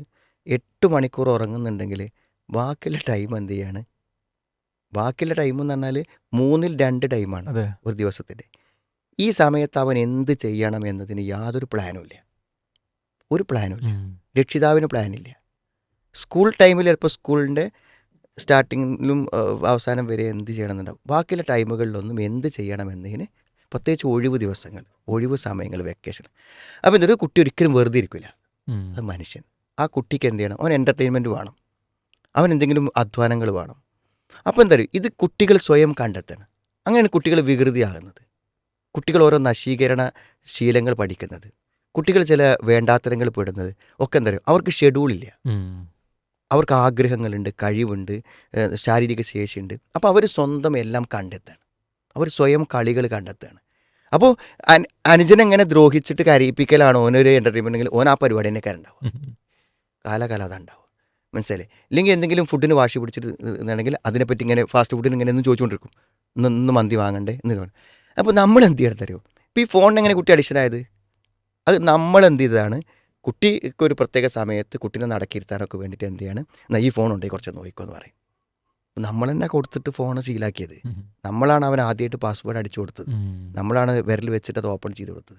8 മണിക്കൂർ ഉറങ്ങുന്നുണ്ടെങ്കിൽ ബാക്കിയുള്ള ടൈം എന്ത് ചെയ്യാണ്? ബാക്കിയുള്ള ടൈം എന്ന് പറഞ്ഞാൽ 2/3 ടൈമാണ് അതെ. ഒരു ദിവസത്തിൻ്റെ. ഈ സമയത്ത് അവൻ എന്ത് ചെയ്യണം എന്നതിന് യാതൊരു പ്ലാനും ഇല്ല. ഒരു പ്ലാനും ഇല്ല. രക്ഷിതാവിന് പ്ലാനില്ല. സ്കൂൾ ടൈമിൽ ചിലപ്പോൾ സ്കൂളിൻ്റെ സ്റ്റാർട്ടിങ്ങിലും അവസാനം വരെ എന്ത് ചെയ്യണമെന്നുണ്ടാവും. ബാക്കിയുള്ള ടൈമുകളിലൊന്നും എന്ത് ചെയ്യണമെന്നതിന് പ്രത്യേകിച്ച് ഒഴിവ് ദിവസങ്ങൾ, ഒഴിവ് സമയങ്ങൾ, വെക്കേഷൻ. അപ്പോൾ എന്തൊരു കുട്ടി ഒരിക്കലും വെറുതെ ഇരിക്കില്ല. അത് മനുഷ്യൻ. ആ കുട്ടിക്ക് എന്ത് ചെയ്യണം? അവൻ എൻ്റർടൈൻമെൻറ്റ് വേണം, അവൻ എന്തെങ്കിലും അധ്വാനങ്ങൾ വേണം. അപ്പോൾ എന്താ പറയുക, ഇത് കുട്ടികൾ സ്വയം കണ്ടെത്തണം. അങ്ങനെയാണ് കുട്ടികൾ വികൃതിയാകുന്നത്. കുട്ടികൾ ഓരോ നശീകരണ ശീലങ്ങൾ പഠിക്കുന്നത്, കുട്ടികൾ ചില വേണ്ടാത്തരങ്ങൾ പെടുന്നത് ഒക്കെ എന്താ പറയുക, അവർക്ക് ഷെഡ്യൂളില്ല. അവർക്ക് ആഗ്രഹങ്ങളുണ്ട്, കഴിവുണ്ട്, ശാരീരിക ശേഷിയുണ്ട്. അപ്പോൾ അവർ സ്വന്തം എല്ലാം കണ്ടെത്താണ്. അവർ സ്വയം കളികൾ കണ്ടെത്തുകയാണ്. അപ്പോൾ അനുജനെങ്ങനെ ദ്രോഹിച്ചിട്ട് കരയിപ്പിക്കലാണോ ഓനൊരു എൻ്റർടൈൻമെൻറ്റെങ്കിൽ ഓൻ ആ പരിപാടി തന്നെ കരണ്ടാവും. കാലകാലം അതുണ്ടാവും. മനസ്സിലായി? ഇല്ലെങ്കിൽ എന്തെങ്കിലും ഫുഡിന് വാശി പിടിച്ചിട്ട് എന്നാണെങ്കിൽ അതിനെപ്പറ്റി ഇങ്ങനെ ഫാസ്റ്റ് ഫുഡിന് ഇങ്ങനെ ഒന്ന് ചോദിച്ചുകൊണ്ടിരിക്കും, ഇന്ന് മന്തി വാങ്ങണ്ടേ എന്ന് തോന്നും. അപ്പോൾ നമ്മൾ എന്ത് ചെയ്യണം തരുമോ? ഇപ്പോൾ ഈ ഫോണിന് എങ്ങനെ കുട്ടി അഡിക്ഷൻ ആയത്? അത് നമ്മൾ എന്ത് ചെയ്തതാണ്? കുട്ടിക്ക് ഒരു പ്രത്യേക സമയത്ത് കുട്ടീനെ നടക്കിയിരുത്താനൊക്കെ വേണ്ടിയിട്ട് എന്ത് ചെയ്യാണ്, എന്നാൽ ഈ ഫോൺ ഉണ്ടെങ്കിൽ കുറച്ച് നോക്കിക്കോന്ന് പറയും. നമ്മൾ തന്നെ കൊടുത്തിട്ട് ഫോൺ ശീലാക്കിയത്. നമ്മളാണ് അവൻ ആദ്യമായിട്ട് പാസ്വേഡ് അടിച്ചു കൊടുത്തത്. നമ്മളാണ് വിരൽ വെച്ചിട്ട് അത് ഓപ്പൺ ചെയ്ത് കൊടുത്തത്.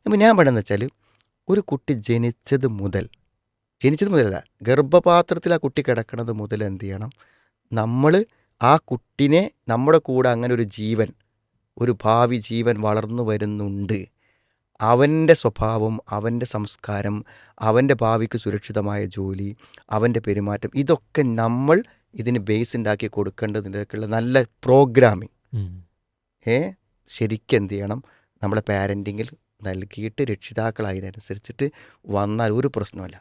അപ്പോൾ ഞാൻ പറയുന്നത് വെച്ചാൽ, ഒരു കുട്ടി ജനിച്ചത് മുതലല്ല, ഗർഭപാത്രത്തിൽ ആ കുട്ടി കിടക്കുന്നത് മുതൽ എന്ത് ചെയ്യണം? നമ്മൾ ആ കുട്ടിനെ നമ്മുടെ കൂടെ അങ്ങനെ ഒരു ജീവൻ, ഒരു ഭാവി ജീവൻ വളർന്നു വരുന്നുണ്ട്. അവൻ്റെ സ്വഭാവം, അവൻ്റെ സംസ്കാരം, അവൻ്റെ ഭാവിക്ക് സുരക്ഷിതമായ ജോലി, അവൻ്റെ പെരുമാറ്റം, ഇതൊക്കെ നമ്മൾ ഇതിന് ബേസ് ഉണ്ടാക്കി കൊടുക്കേണ്ടതിൻ്റെയൊക്കെയുള്ള നല്ല പ്രോഗ്രാമിങ് ശരിക്കും എന്ത് ചെയ്യണം? നമ്മളെ പാരൻറ്റിങ്ങിൽ നൽകിയിട്ട് രക്ഷിതാക്കൾ അതിനനുസരിച്ചിട്ട് വന്നാൽ ഒരു പ്രശ്നമല്ല.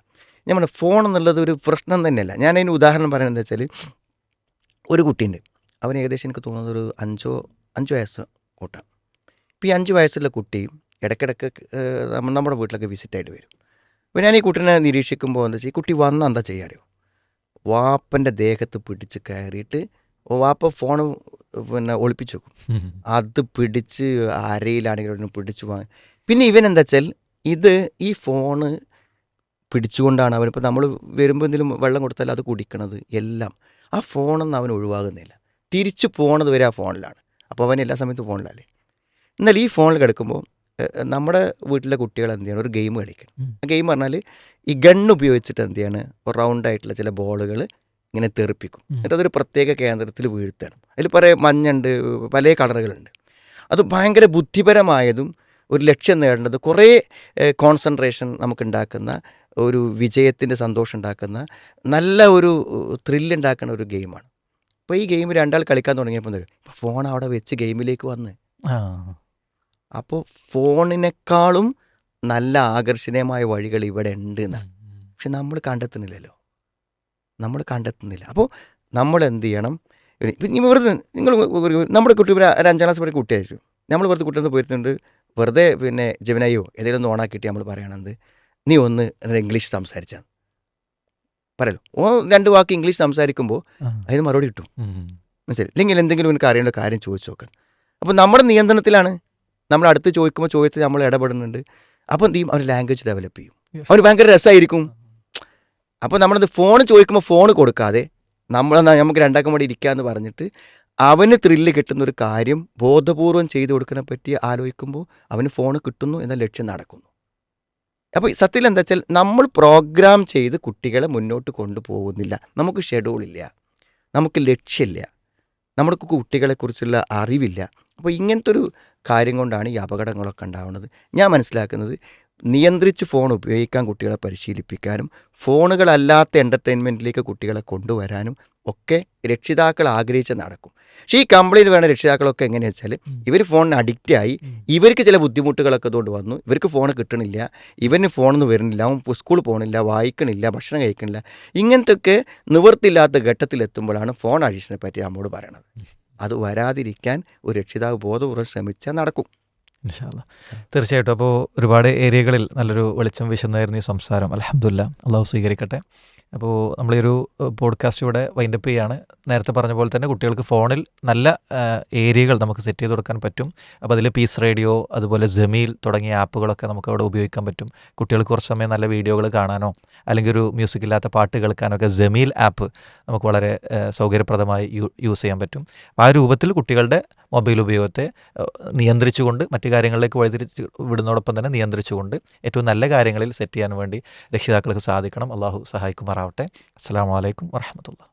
നമ്മൾ ഫോൺ എന്നുള്ളത് ഒരു പ്രശ്നം തന്നെയല്ല. ഞാനതിന് ഉദാഹരണം പറയുന്നത് വെച്ചാൽ, ഒരു കുട്ടിയുണ്ട്, അവൻ ഏകദേശം എനിക്ക് തോന്നുന്നത് ഒരു 5 വയസ്സ് കൂട്ടാം. ഇപ്പോൾ ഈ 5 വയസ്സുള്ള കുട്ടി ഇടയ്ക്കിടയ്ക്ക് നമ്മുടെ വീട്ടിലൊക്കെ വിസിറ്റായിട്ട് വരും. അപ്പോൾ ഞാൻ ഈ കുട്ടീനെ നിരീക്ഷിക്കുമ്പോൾ എന്താ വെച്ചാൽ, ഈ കുട്ടി വന്നാൽ എന്താ ചെയ്യാറിയോ? വാപ്പൻ്റെ ദേഹത്ത് പിടിച്ച് കയറിയിട്ട് വാപ്പ ഫോൺ ഒളിപ്പിച്ച് വെക്കും. അത് പിടിച്ച് അരയിലാണെങ്കിലും പിടിച്ച് വാങ്ങി. പിന്നെ ഇവൻ എന്താ വെച്ചാൽ, ഈ ഫോണ് പിടിച്ചുകൊണ്ടാണ് അവനിപ്പോൾ നമ്മൾ വരുമ്പോൾ എന്തെങ്കിലും വെള്ളം കൊടുത്താൽ അത് കുടിക്കണത് എല്ലാം. ആ ഫോണൊന്നും അവൻ ഒഴിവാകുന്നില്ല. തിരിച്ചു പോണത് വരെ ആ ഫോണിലാണ്. അപ്പോൾ അവൻ എല്ലാ സമയത്തും ഫോണിലല്ലേ. എന്നാൽ ഈ ഫോണിൽ കിടക്കുമ്പോൾ നമ്മുടെ വീട്ടിലെ കുട്ടികൾ എന്ത് ചെയ്യണം? ഒരു ഗെയിം കളിക്കണം. ആ ഗെയിം പറഞ്ഞാൽ ഈ ഗണ്ണ് ഉപയോഗിച്ചിട്ട് എന്ത് ചെയ്യാണ്? റൗണ്ടായിട്ടുള്ള ചില ബോളുകൾ ഇങ്ങനെ തെറിപ്പിക്കും. എന്നിട്ട് അതൊരു പ്രത്യേക കേന്ദ്രത്തിൽ വീഴ്ത്തണം. അതിൽ മഞ്ഞുണ്ട്, പല കളറുകളുണ്ട്. അത് ഭയങ്കര ബുദ്ധിപരമായതും ഒരു ലക്ഷ്യം നേടേണ്ടത്, കുറേ കോൺസെൻട്രേഷൻ നമുക്കുണ്ടാക്കുന്ന, ഒരു വിജയത്തിൻ്റെ സന്തോഷം ഉണ്ടാക്കുന്ന, നല്ല ഒരു ത്രില്ലുണ്ടാക്കുന്ന ഒരു ഗെയിമാണ്. അപ്പോൾ ഈ ഗെയിം 2 ആൾ കളിക്കാൻ തുടങ്ങിയപ്പോൾ തരും, ഇപ്പോൾ ഫോൺ അവിടെ വെച്ച് ഗെയിമിലേക്ക് വന്ന്. അപ്പോൾ ഫോണിനേക്കാളും നല്ല ആകർഷണീയമായ വഴികൾ ഇവിടെ ഉണ്ട് എന്നാണ്. പക്ഷെ നമ്മൾ കണ്ടെത്തുന്നില്ലല്ലോ. അപ്പോൾ നമ്മൾ എന്ത് ചെയ്യണം? വെറുതെ നമ്മുടെ കുട്ടി ഒരു 5ാം ക്ലാസ് പഠിക്കുന്ന കുട്ടിയായിരിക്കും. നമ്മൾ വെറുതെ കുട്ടിയൊന്ന് പോയിരുന്നുണ്ട്, വെറുതെ ജെമിനായോ ഏതെങ്കിലും ഒന്ന് ഓണാക്കിയിട്ട് നമ്മൾ പറയണത്, നീ ഒന്ന് ഇംഗ്ലീഷ് സംസാരിച്ചാൽ പറയല്ലോ. 2 വാക്ക് ഇംഗ്ലീഷ് സംസാരിക്കുമ്പോൾ അതിന് മറുപടി കിട്ടും. മനസ്സിലായി? ഇല്ലെങ്കിൽ എന്തെങ്കിലും എനിക്ക് അറിയേണ്ട കാര്യം ചോദിച്ചു നോക്കാൻ. അപ്പോൾ നമ്മുടെ നിയന്ത്രണത്തിലാണ്. നമ്മൾ അടുത്ത് ചോദിക്കുമ്പോൾ ചോദ്യത്തിൽ നമ്മൾ ഇടപെടുന്നുണ്ട്. അപ്പോൾ എന്ത് ചെയ്യും? അവർ ലാംഗ്വേജ് ഡെവലപ്പ് ചെയ്യും. അവർ ഭയങ്കര രസമായിരിക്കും. അപ്പോൾ നമ്മളത് ഫോൺ ചോദിക്കുമ്പോൾ ഫോൺ കൊടുക്കാതെ നമുക്ക് 2 കൂടി ഇരിക്കാമെന്ന് പറഞ്ഞിട്ട് അവന് ത്രില്ല് കിട്ടുന്നൊരു കാര്യം ബോധപൂർവം ചെയ്തു കൊടുക്കുന്നതിനെ പറ്റി ആലോചിക്കുമ്പോൾ അവന് ഫോൺ കിട്ടുന്നു എന്ന ലക്ഷ്യം നടക്കുന്നു. അപ്പോൾ സത്യത്തിൽ എന്താ വെച്ചാൽ, നമ്മൾ പ്രോഗ്രാം ചെയ്ത് കുട്ടികളെ മുന്നോട്ട് കൊണ്ടുപോകുന്നില്ല. നമുക്ക് ഷെഡ്യൂളില്ല, നമുക്ക് ലക്ഷ്യമില്ല, നമുക്ക് കുട്ടികളെക്കുറിച്ചുള്ള അറിവില്ല. അപ്പോൾ ഇങ്ങനത്തെ ഒരു കാര്യം കൊണ്ടാണ് ഈ അപകടങ്ങളൊക്കെ ഉണ്ടാവുന്നത്. ഞാൻ മനസ്സിലാക്കുന്നത്, നിയന്ത്രിച്ച് ഫോൺ ഉപയോഗിക്കാൻ കുട്ടികളെ പരിശീലിപ്പിക്കാനും ഫോണുകളല്ലാത്ത എൻ്റർടൈൻമെൻറ്റിലേക്ക് കുട്ടികളെ കൊണ്ടുവരാനും ഒക്കെ രക്ഷിതാക്കൾ ആഗ്രഹിച്ച് നടക്കും. പക്ഷേ ഈ കംപ്ലൈൻറ്റ് വേണ്ട രക്ഷിതാക്കളൊക്കെ എങ്ങനെയാണെന്ന് വെച്ചാൽ ഇവർ ഫോണിന് അഡിക്റ്റായി, ഇവർക്ക് ചില ബുദ്ധിമുട്ടുകളൊക്കെ ഇതുകൊണ്ട് വന്നു, ഇവർക്ക് ഫോൺ കിട്ടണില്ല, ഇവന് ഫോണൊന്നും വരുന്നില്ല, അവൻ സ്കൂളിൽ പോകണില്ല, വായിക്കണില്ല, ഭക്ഷണം കഴിക്കണില്ല, ഇങ്ങനത്തെയൊക്കെ നിവൃത്തിയില്ലാത്ത ഘട്ടത്തിലെത്തുമ്പോഴാണ് ഫോൺ അഡിക്ഷനെ പറ്റി നമ്മോട് പറയണത്. അത് വരാതിരിക്കാൻ ഒരു രക്ഷിതാവ് ബോധപൂർവ്വം ശ്രമിച്ചാൽ നടക്കും. ഇൻഷാ അല്ലാ. തീർച്ചയായിട്ടും. അപ്പോൾ ഒരുപാട് ഏരിയകളിൽ നല്ലൊരു വെളിച്ചം വീശുന്നതായിരുന്നു ഈ സംസാരം. അൽഹംദുലില്ലാ, അള്ളാഹു സ്വീകരിക്കട്ടെ. അപ്പോൾ നമ്മളൊരു പോഡ്കാസ്റ്റ് ഇവിടെ വൈൻഡപ്പ് ചെയ്യാണ്. നേരത്തെ പറഞ്ഞ പോലെ തന്നെ കുട്ടികൾക്ക് ഫോണിൽ നല്ല ഏരിയകൾ നമുക്ക് സെറ്റ് ചെയ്ത് കൊടുക്കാൻ പറ്റും. അപ്പോൾ അതിൽ പീസ് റേഡിയോ, അതുപോലെ ജമീൽ തുടങ്ങിയ ആപ്പുകളൊക്കെ നമുക്ക് അവിടെ ഉപയോഗിക്കാൻ പറ്റും. കുട്ടികൾക്ക് കുറച്ച് സമയം നല്ല വീഡിയോകൾ കാണാനോ അല്ലെങ്കിൽ ഒരു മ്യൂസിക് ഇല്ലാത്ത പാട്ട് കേൾക്കാനോ ഒക്കെ ജമീൽ ആപ്പ് നമുക്ക് വളരെ സൗകര്യപ്രദമായി യൂസ് ചെയ്യാൻ പറ്റും. ആ രൂപത്തിൽ കുട്ടികളുടെ മൊബൈൽ ഉപയോഗത്തെ നിയന്ത്രിച്ചുകൊണ്ട് മറ്റു കാര്യങ്ങളിലേക്ക് വഴിതിരിച്ച് വിടുന്നതോടൊപ്പം തന്നെ നിയന്ത്രിച്ചുകൊണ്ട് ഏറ്റവും നല്ല കാര്യങ്ങളിൽ സെറ്റ് ചെയ്യാൻ വേണ്ടി രക്ഷിതാക്കൾക്ക് സാധിക്കണം. അള്ളാഹു സഹായിക്കുമാറാവട്ടെ. അസ്സലാമു അലൈക്കും വറഹ്മത്തുള്ളാഹി.